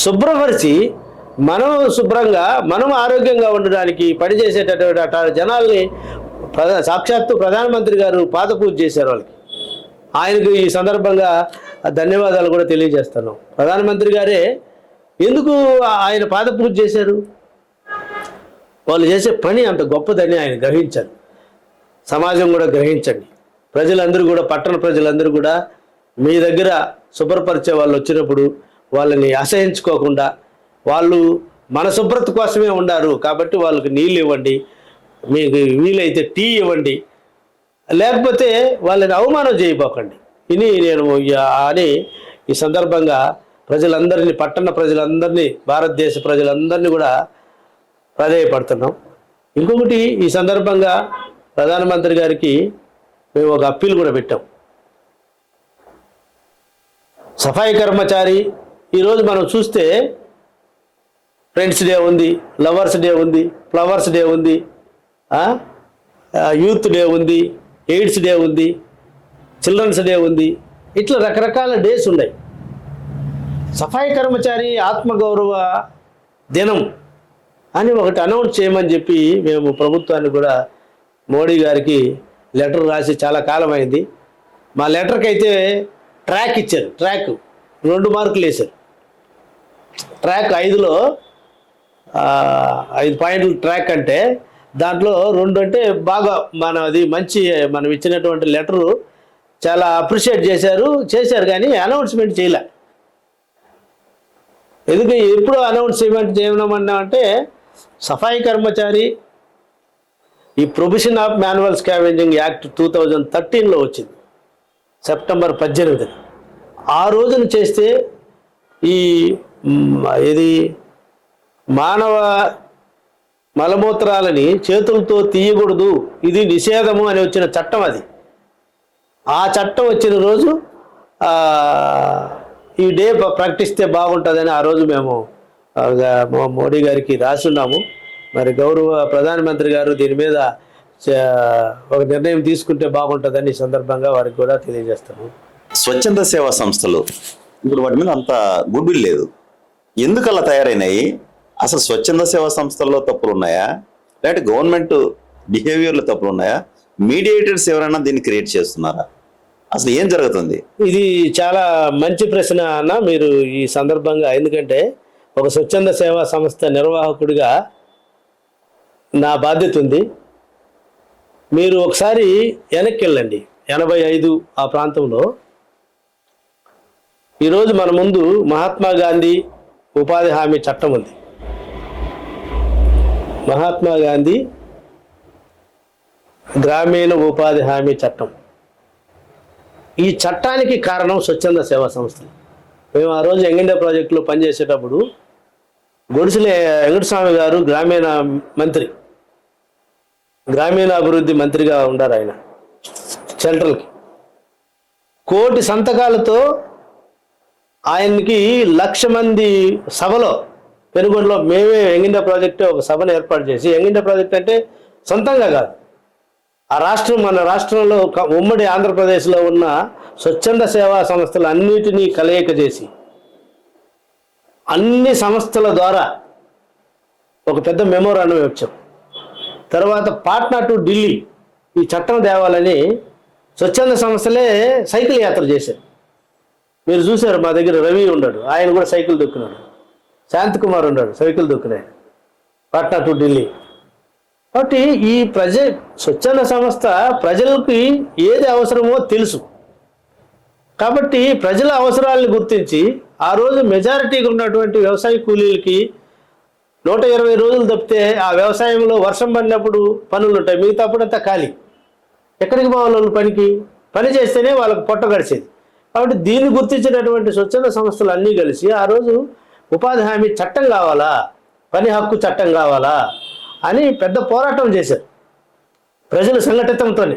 శుభ్రపరిచి మనం శుభ్రంగా, మనం ఆరోగ్యంగా ఉండడానికి పనిచేసేటటువంటి జనాల్ని సాక్షాత్తు ప్రధానమంత్రి గారు పాదపూజ చేశారు వాళ్ళకి. ఆయనకు ఈ సందర్భంగా ధన్యవాదాలు కూడా తెలియజేస్తున్నాం. ప్రధానమంత్రి గారే ఎందుకు ఆయన పాదపూజ చేశారు? వాళ్ళు చేసే పని అంత గొప్పదని ఆయన గ్రహించారు. సమాజం కూడా గ్రహించండి. ప్రజలందరూ కూడా, పట్టణ ప్రజలందరూ కూడా మీ దగ్గర శుభ్రపరిచే వాళ్ళు వచ్చినప్పుడు వాళ్ళని అసహించుకోకుండా, వాళ్ళు మన శుభ్రత కోసమే ఉన్నారు కాబట్టి వాళ్ళకి నీళ్ళు ఇవ్వండి, మీకు వీలైతే టీ ఇవ్వండి, లేకపోతే వాళ్ళని అవమానం చేయబోకండి అని నేను ఈ సందర్భంగా ప్రజలందరినీ, పట్టణ ప్రజలందరినీ, భారతదేశ ప్రజలందరినీ కూడా ప్రాధేయపడుతున్నాం. ఇంకొకటి, ఈ సందర్భంగా ప్రధానమంత్రి గారికి మేము ఒక అప్పీల్ కూడా పెట్టాం. సఫాయి కర్మచారి ఈరోజు మనం చూస్తే ఫ్రెండ్స్ డే ఉంది, లవర్స్ డే ఉంది, ఫ్లవర్స్ డే ఉంది, యూత్ డే ఉంది, ఎయిడ్స్ డే ఉంది, చిల్డ్రన్స్ డే ఉంది, ఇట్లా రకరకాల డేస్ ఉన్నాయి. సఫాయి కర్మచారి ఆత్మగౌరవ దినం అని ఒకటి అనౌన్స్ చేయమని చెప్పి మేము ప్రభుత్వాన్ని కూడా, మోడీ గారికి లెటర్ రాసి చాలా కాలం అయింది. మా లెటర్కి అయితే ట్రాక్ ఇచ్చారు, ట్రాక్ 2 మార్కులు వేశారు. ట్రాక్ 5లో 5 పాయింట్లు ట్రాక్ అంటే దాంట్లో 2 అంటే బాగా అది మంచి, మనం ఇచ్చినటువంటి లెటరు చాలా అప్రిషియేట్ చేశారు కానీ అనౌన్స్మెంట్ చేయలే. ఎందుకు ఎప్పుడు అనౌన్స్మెంట్ చేయమన్నామంటే, సఫాయి కర్మచారి ఈ provision of manual scavenging act 2013లో వచ్చింది, సెప్టెంబర్ 18. ఆ రోజున చేస్తే ఇది మానవ మలమూత్రాలని చేతులతో తీయకూడదు, ఇది నిషేధము అని వచ్చిన చట్టం అది. ఆ చట్టం వచ్చిన రోజు ఈ డే ప్రకటిస్తే బాగుంటుందని ఆ రోజు మేము మోడీ గారికి రాసున్నాము. మరి గౌరవ ప్రధానమంత్రి గారు దీని మీద ఒక నిర్ణయం తీసుకుంటే బాగుంటుందని ఈ సందర్భంగా వారికి కూడా తెలియజేస్తాము. స్వచ్ఛంద సేవా సంస్థలు ఇప్పుడు వాటి మీద అంత గుడ్ విల్ లేదు. ఎందుకు అలా తయారైనాయి? అసలు స్వచ్ఛంద సేవా సంస్థల్లో తప్పులు ఉన్నాయా, లేకపోతే గవర్నమెంట్ బిహేవియర్లో తప్పులు ఉన్నాయా, మీడియేటర్స్ ఎవరైనా దీన్ని క్రియేట్ చేస్తున్నారా? అసలు ఏం జరుగుతుంది? ఇది చాలా మంచి ప్రశ్న అన్న మీరు ఈ సందర్భంగా. ఎందుకంటే ఒక స్వచ్ఛంద సేవా సంస్థ నిర్వాహకుడిగా నా బాధ్యత ఉంది. మీరు ఒకసారి వెనక్కి వెళ్ళండి, 85 ఆ ప్రాంతంలో. ఈరోజు మన ముందు మహాత్మా గాంధీ ఉపాధి హామీ చట్టం ఉంది. మహాత్మా గాంధీ గ్రామీణ ఉపాధి హామీ చట్టం. ఈ చట్టానికి కారణం స్వచ్ఛంద సేవా సంస్థలు. మేము ఆ రోజు యంగిండియా ప్రాజెక్టులో పనిచేసేటప్పుడు గొడిసెల వెంకటస్వామి గారు గ్రామీణాభివృద్ధి మంత్రిగా ఉండారు. ఆయన సెంట్రల్కి 1 కోటి సంతకాలతో ఆయనకి 1,00,000 మంది సభలో పెనుగొండలో మేమే యంగ్ ఇండియా ప్రాజెక్టు ఒక సభను ఏర్పాటు చేసి, యంగ్ ఇండియా ప్రాజెక్ట్ అంటే సొంతంగా కాదు, ఆ రాష్ట్రం మన రాష్ట్రంలో ఉమ్మడి ఆంధ్రప్రదేశ్లో ఉన్న స్వచ్ఛంద సేవా సంస్థలు అన్నిటినీ కలయిక చేసి అన్ని సంస్థల ద్వారా ఒక పెద్ద మెమోరాండం వచ్చాం. తర్వాత పాట్నా టు ఢిల్లీ ఈ చట్టం తేవాలని స్వచ్ఛంద సంస్థలే సైకిల్ యాత్ర చేశారు. మీరు చూశారు, మా దగ్గర రవి ఉన్నాడు, ఆయన కూడా సైకిల్ దొక్కున్నాడు. శాంత్ కుమార్ ఉన్నాడు, సైకిల్ దొక్కున్నాడు పాట్నా టు ఢిల్లీ. కాబట్టి ఈ స్వచ్ఛంద సంస్థ ప్రజలకి ఏది అవసరమో తెలుసు. కాబట్టి ప్రజల అవసరాలను గుర్తించి ఆ రోజు మెజారిటీగా ఉన్నటువంటి వ్యవసాయ కూలీలకి 120 రోజులు తప్పితే ఆ వ్యవసాయంలో వర్షం పడినప్పుడు పనులు ఉంటాయి, మిగతా అప్పుడంతా ఖాళీ. ఎక్కడికి పోవాలి వాళ్ళు? పని చేస్తేనే వాళ్ళకి పొట్ట గడిచేది. కాబట్టి దీన్ని గుర్తించినటువంటి స్వచ్ఛంద సంస్థలు అన్నీ కలిసి ఆ రోజు ఉపాధి హామీ చట్టం కావాలా, పని హక్కు చట్టం కావాలా అని పెద్ద పోరాటం చేశారు ప్రజల సంఘటితంతోనే.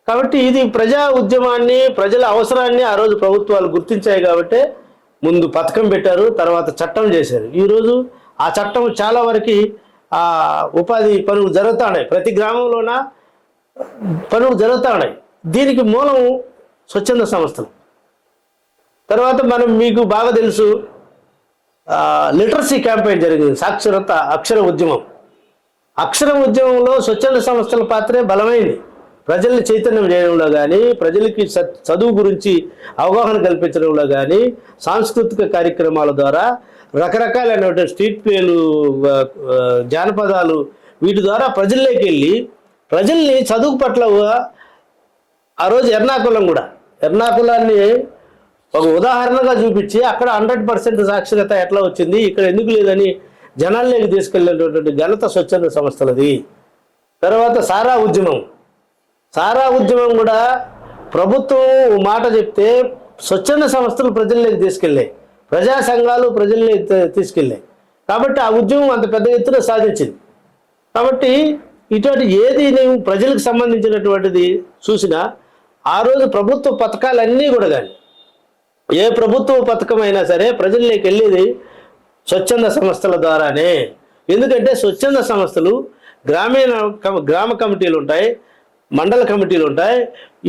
కాబట్టి ఇది ప్రజా ఉద్యమాన్ని, ప్రజల అవసరాన్ని ఆ రోజు ప్రభుత్వాలు గుర్తించాయి. కాబట్టి ముందు పథకం పెట్టారు, తర్వాత చట్టం చేశారు. ఈరోజు ఆ చట్టం చాలా వరకు ఆ ఉపాధి పనులు జరుగుతూ ఉన్నాయి, ప్రతి గ్రామంలోన పనులు జరుగుతూ ఉన్నాయి. దీనికి మూలం స్వచ్ఛంద సంస్థలు. తర్వాత మీకు బాగా తెలుసు లిటరసీ క్యాంపెయిన్ జరిగింది, సాక్షరత అక్షర ఉద్యమం. అక్షర ఉద్యమంలో స్వచ్ఛంద సంస్థల పాత్రే బలమైంది. ప్రజల్ని చైతన్యం చేయడంలో కానీ, ప్రజలకి చదువు గురించి అవగాహన కల్పించడంలో కానీ, సాంస్కృతిక కార్యక్రమాల ద్వారా రకరకాలైనటువంటి స్ట్రీట్ ప్లేలు, జానపదాలు, వీటి ద్వారా ప్రజల్లోకి వెళ్ళి ప్రజల్ని చదువు పట్ల ఆ రోజు ఎర్నాకులాన్ని ఒక ఉదాహరణగా చూపించి అక్కడ 100% సాక్షరత ఎట్లా వచ్చింది, ఇక్కడ ఎందుకు లేదని జనాల్లోకి తీసుకెళ్ళేటటువంటి ఘనత స్వచ్ఛంద సంస్థలది. తర్వాత సారా ఉద్యమం కూడా ప్రభుత్వం మాట చెప్తే స్వచ్ఛంద సంస్థలు ప్రజల్లోకి తీసుకెళ్ళాయి, ప్రజా సంఘాలు ప్రజల్లోకి తీసుకెళ్ళాయి. కాబట్టి ఆ ఉద్యమం అంత పెద్ద ఎత్తున సాధించింది. కాబట్టి ఇటువంటి ఏది నేను ప్రజలకు సంబంధించినటువంటిది చూసినా ఆ రోజు ప్రభుత్వ పథకాలన్నీ కూడా కానీ, ఏ ప్రభుత్వ పథకం అయినా సరే ప్రజల్లోకి వెళ్ళేది స్వచ్ఛంద సంస్థల ద్వారానే. ఎందుకంటే స్వచ్ఛంద సంస్థలు గ్రామ కమిటీలు ఉంటాయి, మండల కమిటీలు ఉంటాయి.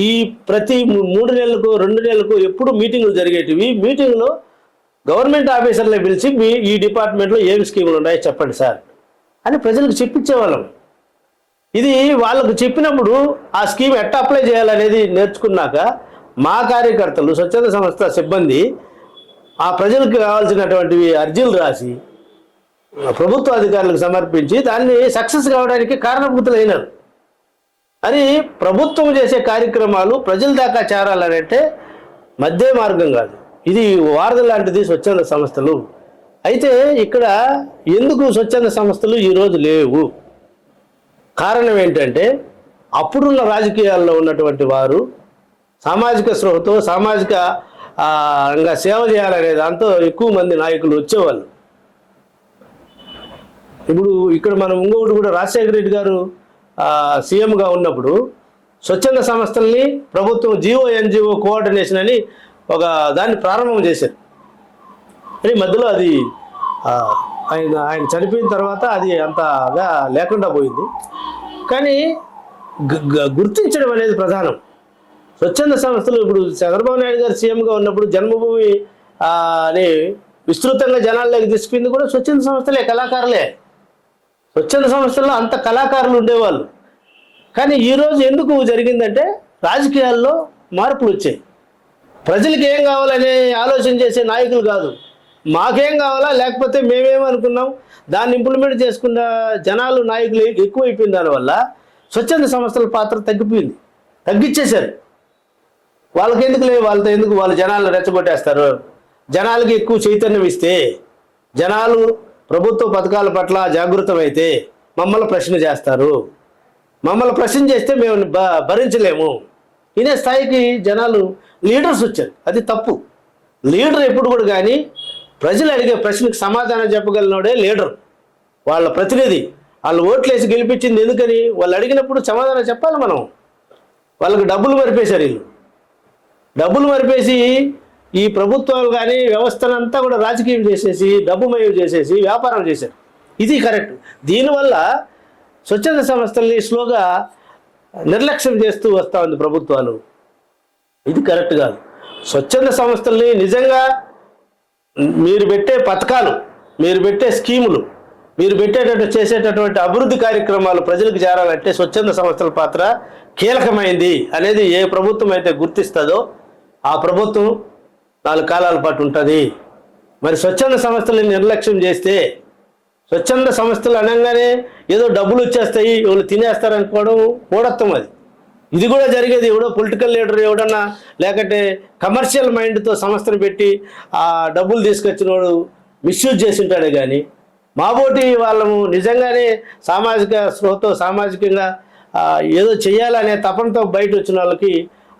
ఈ ప్రతి 3 నెలలకు 2 నెలలకు ఎప్పుడు మీటింగులు జరిగేటివి. మీటింగ్లో గవర్నమెంట్ ఆఫీసర్లే పిలిచి ఈ డిపార్ట్మెంట్లో ఏమి స్కీములు ఉన్నాయో చెప్పండి సార్ అని ప్రజలకు చెప్పించేవాళ్ళం. ఇది వాళ్ళకు చెప్పినప్పుడు ఆ స్కీమ్ ఎట్లా అప్లై చేయాలనేది నేర్చుకున్నాక మా కార్యకర్తలు, స్వచ్ఛంద సంస్థ సిబ్బంది ఆ ప్రజలకు కావాల్సినటువంటివి అర్జీలు రాసి ప్రభుత్వ అధికారులకు సమర్పించి దాన్ని సక్సెస్ కావడానికి కారణభూతులైనారు. అని ప్రభుత్వం చేసే కార్యక్రమాలు ప్రజల దాకా చేరాలనంటే మధ్య మార్గం కాదు, ఇది వారధి లాంటిది స్వచ్ఛంద సంస్థలు. అయితే ఇక్కడ ఎందుకు స్వచ్ఛంద సంస్థలు ఈరోజు లేవు? కారణం ఏంటంటే అప్పుడున్న రాజకీయాల్లో ఉన్నటువంటి వారు సామాజిక స్పృహతో సామాజిక సేవ చేయాలనే దాంతో ఎక్కువ మంది నాయకులు వచ్చేవాళ్ళు. ఇప్పుడు ఇక్కడ మనం ఇంకొకటి కూడా రాజశేఖర రెడ్డి గారు సీఎంగా ఉన్నప్పుడు స్వచ్ఛంద సంస్థల్ని ప్రభుత్వం NGO కోఆర్డినేషన్ అని ఒక దాన్ని ప్రారంభం చేశారు. అని మధ్యలో అది ఆయన చనిపోయిన తర్వాత అది అంతగా లేకుండా పోయింది. కానీ గుర్తించడం అనేది ప్రధానం. స్వచ్ఛంద సంస్థలు ఇప్పుడు చంద్రబాబు నాయుడు గారు సీఎంగా ఉన్నప్పుడు జన్మభూమి అని విస్తృతంగా జనాల్లోకి తీసుకుంది కూడా స్వచ్ఛంద సంస్థలే, కళాకారులే. స్వచ్ఛంద సంస్థల్లో అంత కళాకారులు ఉండేవాళ్ళు. కానీ ఈరోజు ఎందుకు జరిగిందంటే రాజకీయాల్లో మార్పులు వచ్చాయి. ప్రజలకు ఏం కావాలనే ఆలోచన చేసే నాయకులు కాదు, మాకేం కావాలా లేకపోతే మేమేమనుకున్నాం దాన్ని ఇంప్లిమెంట్ చేసుకున్న జనాలు, నాయకులు ఎక్కువైపోయిన దానివల్ల స్వచ్ఛంద సంస్థల పాత్ర తగ్గించేశారు. వాళ్ళకి ఎందుకు లేదు, వాళ్ళు జనాలను రెచ్చగొట్టేస్తారు. జనాలకి ఎక్కువ చైతన్యం ఇస్తే, జనాలు ప్రభుత్వ పథకాల పట్ల జాగృతమైతే మమ్మల్ని ప్రశ్న చేస్తారు. మమ్మల్ని ప్రశ్న చేస్తే మేము భరించలేము ఇనే స్థాయికి జనాలు, లీడర్స్ వచ్చారు. అది తప్పు. లీడర్ ఎప్పుడు కూడా కానీ ప్రజలు అడిగే ప్రశ్నకు సమాధానం చెప్పగలిగినోడే లీడర్, వాళ్ళ ప్రతినిధి. వాళ్ళు ఓట్లేసి గెలిపించింది ఎందుకని? వాళ్ళు అడిగినప్పుడు సమాధానం చెప్పాలి మనం. వాళ్ళకి డబ్బులు మరిపేశారు. వీళ్ళు డబ్బులు మరిపేసి ఈ ప్రభుత్వాలు కానీ వ్యవస్థనంతా కూడా రాజకీయం చేసేసి డబ్బుమయం చేసేసి వ్యాపారం చేశారు. ఇది కరెక్ట్. దీనివల్ల స్వచ్ఛంద సంస్థల్ని స్లోగా నిర్లక్ష్యం చేస్తూ వస్తూ ఉంది ప్రభుత్వాలు. ఇది కరెక్ట్ కాదు. స్వచ్ఛంద సంస్థల్ని నిజంగా మీరు పెట్టే పథకాలు, మీరు పెట్టే స్కీములు, మీరు చేసేటటువంటి అభివృద్ధి కార్యక్రమాలు ప్రజలకు చేరాలంటే స్వచ్ఛంద సంస్థల పాత్ర కీలకమైంది అనేది ఏ ప్రభుత్వం అయితే గుర్తిస్తుందో ఆ ప్రభుత్వం 4 కాలాల పాటు ఉంటుంది. మరి స్వచ్ఛంద సంస్థలని నిర్లక్ష్యం చేస్తే, స్వచ్ఛంద సంస్థలు అనగానే ఏదో డబ్బులు వచ్చేస్తాయి వాళ్ళు తినేస్తారనుకోవడం మూఢత్వం అది. ఇది కూడా జరిగేది. ఎవడో పొలిటికల్ లీడర్ ఎవడన్నా లేకపోతే కమర్షియల్ మైండ్తో సంస్థను పెట్టి ఆ డబ్బులు తీసుకొచ్చిన వాడు మిస్యూజ్ చేసి ఉంటాడే కానీ మాబోటి వాళ్ళము నిజంగానే సామాజిక స్పృహతో సామాజికంగా ఏదో చేయాలనే తపనతో బయట వచ్చిన వాళ్ళకి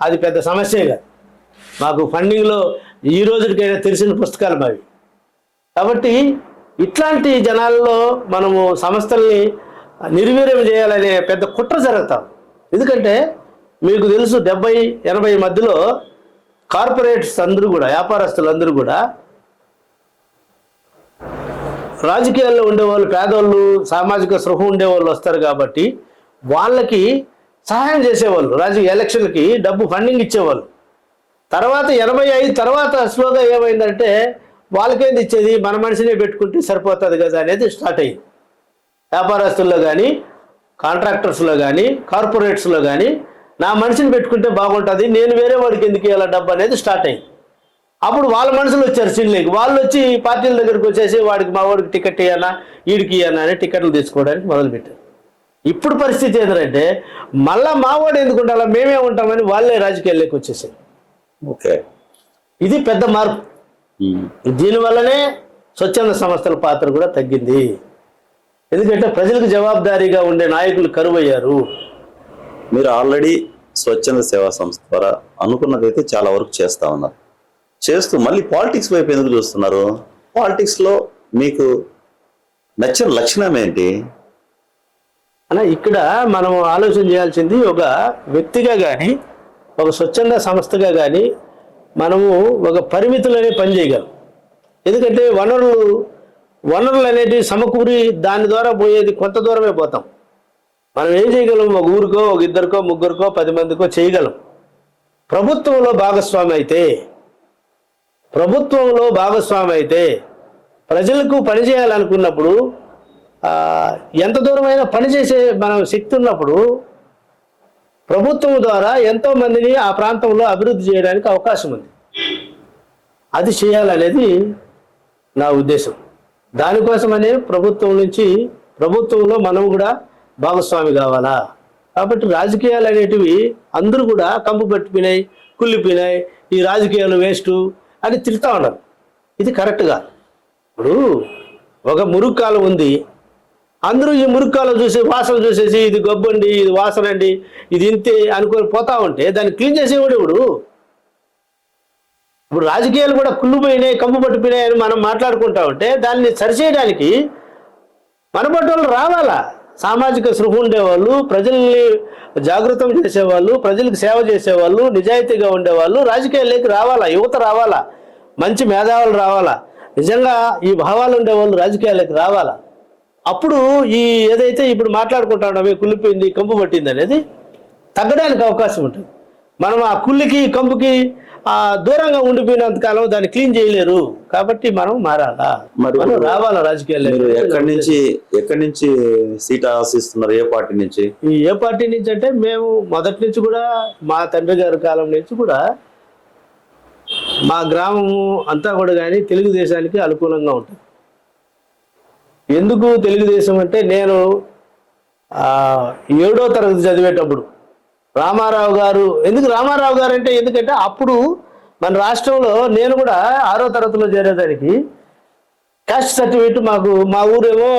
అది పెద్ద సమస్యే కాదు. మాకు ఫండింగ్లో ఈ రోజుకైనా తెలిసిన పుస్తకాలు మావి. కాబట్టి ఇట్లాంటి జనాల్లో మనము సంస్థల్ని నిర్వీర్యం చేయాలనే పెద్ద కుట్ర జరుగుతాం. ఎందుకంటే మీకు తెలుసు 70-80 మధ్యలో కార్పొరేట్స్ అందరూ కూడా, వ్యాపారస్తులందరూ కూడా రాజకీయాల్లో ఉండేవాళ్ళు, పేదవాళ్ళు, సామాజిక స్పృహ ఉండేవాళ్ళు వస్తారు కాబట్టి వాళ్ళకి సహాయం చేసేవాళ్ళు. రాజకీయ ఎలక్షన్కి డబ్బు ఫండింగ్ ఇచ్చేవాళ్ళు. తర్వాత 85 తర్వాత స్లోగా ఏమైందంటే వాళ్ళకేంది ఇచ్చేది, మన మనిషినే పెట్టుకుంటే సరిపోతుంది కదా అనేది స్టార్ట్ అయింది. వ్యాపారస్తుల్లో కానీ, కాంట్రాక్టర్స్లో కానీ, కార్పొరేట్స్లో కానీ నా మనిషిని పెట్టుకుంటే బాగుంటుంది, నేను వేరే వాడికి ఎందుకు ఇవ్వాలి డబ్బు అనేది స్టార్ట్ అయింది. అప్పుడు వాళ్ళ మనుషులు వచ్చారు సీన్లోకి. వాళ్ళు వచ్చి పార్టీల దగ్గరికి వచ్చేసి వాడికి మా వాడికి టికెట్ ఇవ్వనా, వీడికి ఇవ్వనా అని టికెట్లు తీసుకోవడానికి మొదలుపెట్టారు. ఇప్పుడు పరిస్థితి ఏంటంటే మళ్ళా మావాడు ఎందుకు ఉండాలా, మేమే ఉంటామని వాళ్ళే రాజకీయాల్లోకి వచ్చేసారు. ఓకే, ఇది పెద్ద మార్పు. దీనివల్లనే స్వచ్ఛంద సంస్థల పాత్ర కూడా తగ్గింది. ఎందుకంటే ప్రజలకు జవాబుదారీగా ఉండే నాయకులు కరువయ్యారు. మీరు ఆల్రెడీ స్వచ్ఛంద సేవా సంస్థ ద్వారా అనుకున్నదైతే చాలా వరకు చేస్తా ఉన్నారు. చేస్తూ మళ్ళీ పాలిటిక్స్ వైపు ఎందుకు చూస్తున్నారు? పాలిటిక్స్లో మీకు నచ్చిన లక్షణం ఏంటి? అలా ఇక్కడ మనం ఆలోచన చేయాల్సింది, ఒక వ్యక్తిగా కానీ ఒక స్వచ్ఛంద సంస్థగా కానీ మనము ఒక పరిమితులనే పని చేయగలం. ఎందుకంటే వనరులు అనేటివి సమకూరి దాని ద్వారా పోయేది కొంత దూరమే పోతాం. మనం ఏం చేయగలం? ఒక ఊరికో, ఒక ఇద్దరికో, ముగ్గురికో, 10 మందికో చేయగలం. ప్రభుత్వంలో భాగస్వామి అయితే ప్రజలకు పనిచేయాలనుకున్నప్పుడు ఎంత దూరమైనా పనిచేసే మనం శక్తి ఉన్నప్పుడు ప్రభుత్వం ద్వారా ఎంతో మందిని ఆ ప్రాంతంలో అభివృద్ధి చేయడానికి అవకాశం ఉంది. అది చేయాలనేది నా ఉద్దేశం. దానికోసమనే ప్రభుత్వంలో మనం కూడా భాగస్వామి కావాలా. కాబట్టి రాజకీయాలు అనేటివి అందరూ కూడా కంపు పట్టిపోయినాయి, కుళ్ళిపోయినాయి, ఈ రాజకీయాలు వేస్ట్ అని తిరుగుతూ ఉన్నారు. ఇది కరెక్ట్గా. ఇప్పుడు ఒక మురుక్కాలు ఉంది, అందరూ ఈ మురుక్కాలు వాసన చూసేసి ఇది గొబ్బండి, ఇది వాసన అండి, ఇది ఇంతే అనుకొని పోతా ఉంటే దాన్ని క్లీన్ చేసేవాడు ఇప్పుడు రాజకీయాలు కూడా కుళ్ళిపోయినాయి, కంపు పట్టిపోయినాయి అని మనం మాట్లాడుకుంటా ఉంటే దాన్ని సరిచేయడానికి మన పట్టణాలు రావాలా. సామాజిక స్పృహ ఉండేవాళ్ళు, ప్రజల్ని జాగృతం చేసేవాళ్ళు, ప్రజలకు సేవ చేసేవాళ్ళు, నిజాయితీగా ఉండేవాళ్ళు రాజకీయాల్లోకి రావాలా. యువత రావాలా, మంచి మేధావులు రావాలా, నిజంగా ఈ భావాలు ఉండేవాళ్ళు రాజకీయాల్లోకి రావాలా. అప్పుడు ఈ ఏదైతే ఇప్పుడు మాట్లాడుకుంటాడో కుళ్ళిపోయింది, కంపు పట్టింది అనేది తగ్గడానికి అవకాశం ఉంటుంది. మనం ఆ కుళ్ళికి కంపుకి దూరంగా ఉండిపోయినంత కాలం దాన్ని క్లీన్ చేయలేరు. కాబట్టి మనం మారాలా, మనం రావాలా రాజకీయాల్లో. ఎక్కడి నుంచి సీట్ ఆశిస్తున్నారు? ఏ పార్టీ నుంచి? ఏ పార్టీ నుంచి అంటే మేము మొదటి నుంచి కూడా మా తండ్రి గారి కాలం నుంచి కూడా మా గ్రామము అంతా కూడా కానీ తెలుగుదేశానికి అనుకూలంగా ఉంటుంది. ఎందుకు తెలుగుదేశం అంటే నేను 7వ తరగతి చదివేటప్పుడు రామారావు గారు, ఎందుకంటే అప్పుడు మన రాష్ట్రంలో నేను కూడా 6వ తరగతిలో చేరేదానికి కాస్ట్ సర్టిఫికేట్ మాకు, మా ఊరేమో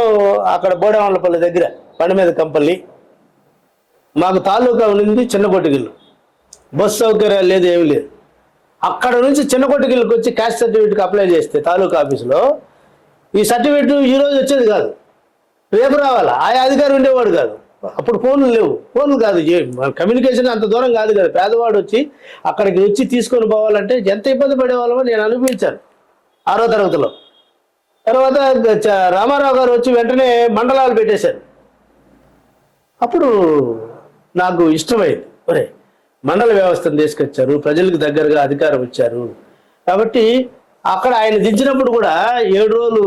అక్కడ బోడవాళ్ళపల్లి దగ్గర బండి మీద కంపల్లి, మాకు తాలూకా ఉండింది చిన్నకొట్టిగిల్లు, బస్సు సౌకర్యాలు లేదు, ఏమి లేదు. అక్కడ నుంచి చిన్నకొట్టిగిల్లుకి వచ్చి కాస్ట్ సర్టిఫికేట్కి అప్లై చేస్తే తాలూకా ఆఫీసులో ఈ సర్టిఫికేట్ ఈరోజు వచ్చేది కాదు, రేపు రావాలా. ఆయా అధికారి ఉండేవాడు కాదు. అప్పుడు ఫోన్లు లేవు, ఫోన్లు కాదు, కమ్యూనికేషన్ అంత దూరం కాదు కదా. పేదవాడు వచ్చి అక్కడికి వచ్చి తీసుకొని పోవాలంటే ఎంత ఇబ్బంది పడేవాళ్ళమో నేను అనుభవించాను 6వ తరగతిలో. తర్వాత రామారావు గారు వచ్చి వెంటనే మండలాలు పెట్టేశారు. అప్పుడు నాకు ఇష్టమైంది, ఒరే మండల వ్యవస్థను తీసుకొచ్చారు, ప్రజలకు దగ్గరగా అధికారం ఇచ్చారు కాబట్టి. అక్కడ ఆయన దించినప్పుడు కూడా 7 రోజులు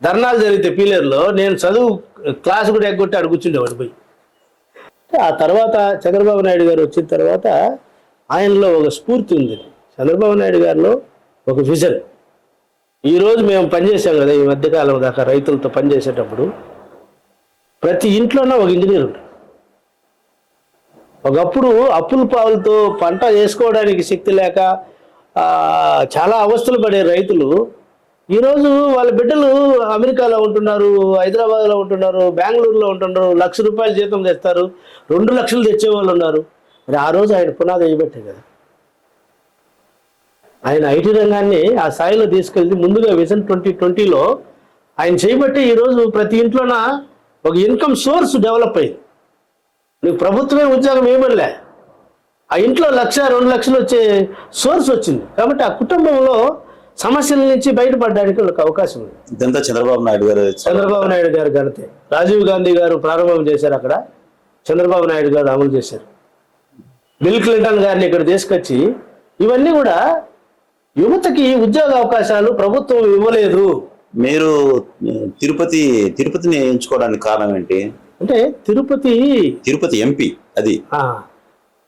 ధర్నాలు జరిగితే పీలేరులో నేను చదువు క్లాసు కూడా ఎగ్గొట్టి అక్కడ కూర్చుండేవాడు పోయి. ఆ తర్వాత చంద్రబాబు నాయుడు గారు వచ్చిన తర్వాత ఆయనలో ఒక స్ఫూర్తి ఉంది, చంద్రబాబు నాయుడు గారిలో ఒక విజన్. ఈరోజు మేము పనిచేసాం కదా ఈ మధ్యకాలం దాకా రైతులతో పనిచేసేటప్పుడు ప్రతి ఇంట్లోనే ఒక ఇంజనీర్ ఉంటాడు. ఒకప్పుడు అప్పుల పావులతో పంట చేసుకోవడానికి శక్తి లేక చాలా అవస్థలు పడే రైతులు ఈరోజు వాళ్ళ బిడ్డలు అమెరికాలో ఉంటున్నారు, హైదరాబాద్లో ఉంటున్నారు, బెంగళూరులో ఉంటున్నారు, ₹1,00,000 జీతం తెస్తారు, 2 లక్షలు తెచ్చేవాళ్ళు ఉన్నారు. మరి ఆ రోజు ఆయన పునాది వేయబట్టే కదా ఆయన ఐటీ రంగాన్ని ఆ స్థాయిలో తీసుకెళ్ళి ముందుగా విజన్ 2020లో ఆయన చేయబట్టి ఈరోజు ప్రతి ఇంట్లోన ఒక ఇన్కమ్ సోర్స్ డెవలప్ అయింది. నీకు ప్రభుత్వమే ఉద్యోగం ఏమలే, ఆ ఇంట్లో 1,00,000, 2 లక్షలు వచ్చే సోర్స్ వచ్చింది కాబట్టి ఆ కుటుంబంలో సమస్యల నుంచి బయటపడడానికి వాళ్ళకి అవకాశం ఉంది. ఇదంతా చంద్రబాబు నాయుడు గారు ఘనతే. రాజీవ్ గాంధీ గారు ప్రారంభం చేశారు, అక్కడ చంద్రబాబు నాయుడు గారు అమలు చేశారు. బిల్ క్లింటన్ గారిని ఇక్కడ తీసుకొచ్చి ఇవన్నీ కూడా యువతకి ఉద్యోగ అవకాశాలు ప్రభుత్వం ఇవ్వలేదు. మీరు తిరుపతిని ఎంచుకోవడానికి కారణం ఏంటి? అంటే తిరుపతి ఎంపీ అది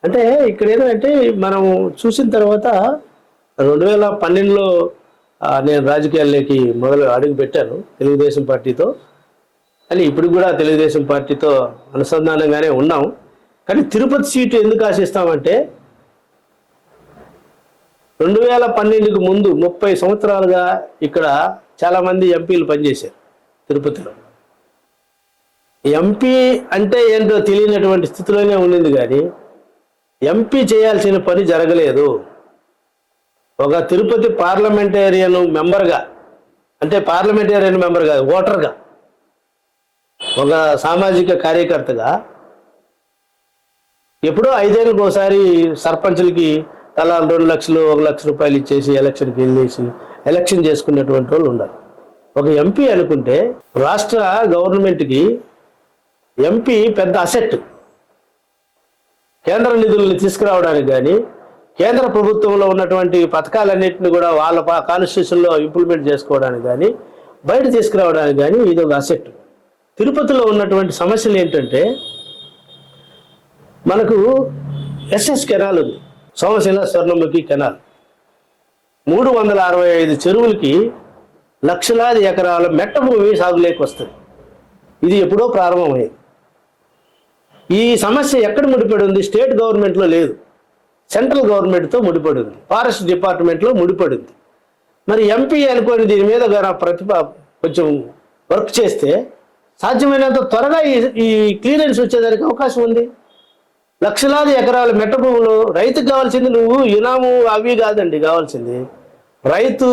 అంటే ఇక్కడ ఏంటంటే మనం చూసిన తర్వాత 2012లో నేను రాజకీయాల్లోకి అడుగు పెట్టాను తెలుగుదేశం పార్టీతో. అని ఇప్పుడు కూడా తెలుగుదేశం పార్టీతో అనుసంధానంగానే ఉన్నాం. కానీ తిరుపతి సీటు ఎందుకు ఆశిస్తామంటే 2012కు ముందు 30 సంవత్సరాలుగా ఇక్కడ చాలామంది ఎంపీలు పనిచేశారు తిరుపతిలో. ఎంపీ అంటే ఏంటో తెలియనటువంటి స్థితిలోనే ఉండింది కానీ ఎంపీ చేయాల్సిన పని జరగలేదు. ఒక తిరుపతి పార్లమెంటేరియన్ మెంబర్గా, అంటే పార్లమెంటేరియన్ మెంబర్ కాదు, ఓటర్గా, ఒక సామాజిక కార్యకర్తగా ఎప్పుడో 5 ఏళ్ళకి ఒకసారి సర్పంచులకి తలా 2 లక్షలు, ₹1,00,000 ఇచ్చేసి ఎలక్షన్కి వెళ్ళేసి ఎలక్షన్ చేసుకునేటువంటి వాళ్ళు ఉన్నారు. ఒక ఎంపీ అనుకుంటే రాష్ట్ర గవర్నమెంట్కి ఎంపీ పెద్ద అసెట్. కేంద్ర నిధులను తీసుకురావడానికి కానీ కేంద్ర ప్రభుత్వంలో ఉన్నటువంటి పథకాలన్నింటినీ కూడా వాళ్ళ కాన్స్టిట్యూషన్లో ఇంప్లిమెంట్ చేసుకోవడానికి కానీ బయట తీసుకురావడానికి కానీ ఇది ఒక అసెట్. తిరుపతిలో ఉన్నటువంటి సమస్యలు ఏంటంటే మనకు ఎస్ఎస్ కెనాల్ ఉంది, సోమశిల స్వర్ణముఖి కెనాల్, 365 చెరువులకి లక్షలాది ఎకరాల మెట్ట భూమి సాగులేకి వస్తుంది. ఇది ఎప్పుడో ప్రారంభమైంది. ఈ సమస్య ఎక్కడ ముడిపడి ఉంది? స్టేట్ గవర్నమెంట్లో లేదు, సెంట్రల్ గవర్నమెంట్తో ముడిపడి ఉంది, ఫారెస్ట్ డిపార్ట్మెంట్లో ముడిపడి ఉంది. మరి ఎంపీ అనుకోని దీని మీద కొంచెం వర్క్ చేస్తే సాధ్యమైనంత త్వరగా ఈ క్లియరెన్స్ వచ్చేదానికి అవకాశం ఉంది. లక్షలాది ఎకరాల మెట్ట భూములు రైతుకు కావాల్సింది నువ్వు ఇనాము అవి కాదండి, కావాల్సింది రైతు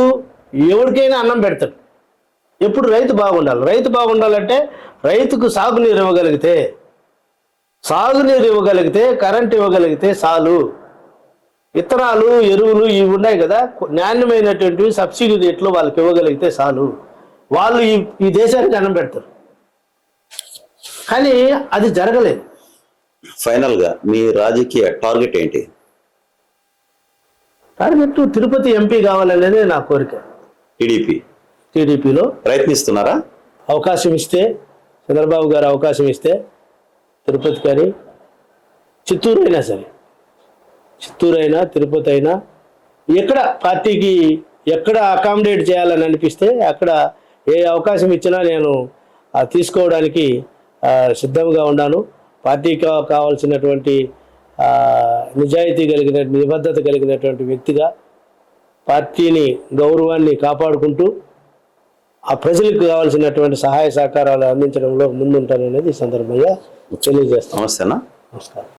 ఎవరికైనా అన్నం పెడతాడు. ఎప్పుడు రైతు బాగుండాలి. రైతు బాగుండాలంటే రైతుకు సాగునీరు ఇవ్వగలిగితే కరెంట్ ఇవ్వగలిగితే చాలు. విత్తనాలు, ఎరువులు ఇవి ఉన్నాయి కదా, నాణ్యమైనటువంటివి సబ్సిడీ రేట్లో వాళ్ళకి ఇవ్వగలిగితే చాలు. వాళ్ళు ఈ దేశానికి అన్నం పెడతారు. కానీ అది జరగలేదు. ఫైనల్ గా మీ రాజకీయ టార్గెట్ ఏంటి? టార్గెట్ తిరుపతి ఎంపీ కావాలనేది నా కోరిక. టీడీపీలో ప్రయత్నిస్తున్నారా? అవకాశం ఇస్తే, చంద్రబాబు గారు అవకాశం ఇస్తే తిరుపతి కానీ చిత్తూరు అయినా సరే, చిత్తూరు అయినా తిరుపతి అయినా ఎక్కడ పార్టీకి ఎక్కడ అకామిడేట్ చేయాలని అనిపిస్తే అక్కడ ఏ అవకాశం ఇచ్చినా నేను తీసుకోవడానికి సిద్ధంగా ఉన్నాను. పార్టీకి కావాల్సినటువంటి నిజాయితీ నిబద్ధత కలిగినటువంటి వ్యక్తిగా పార్టీని గౌరవాన్ని కాపాడుకుంటూ ఆ ప్రజలకు కావాల్సినటువంటి సహాయ సహకారాలు అందించడంలో ముందుంటాననేది ఈ సందర్భంగా తెలియజేస్తాను. నమస్తేనా? నమస్కారం.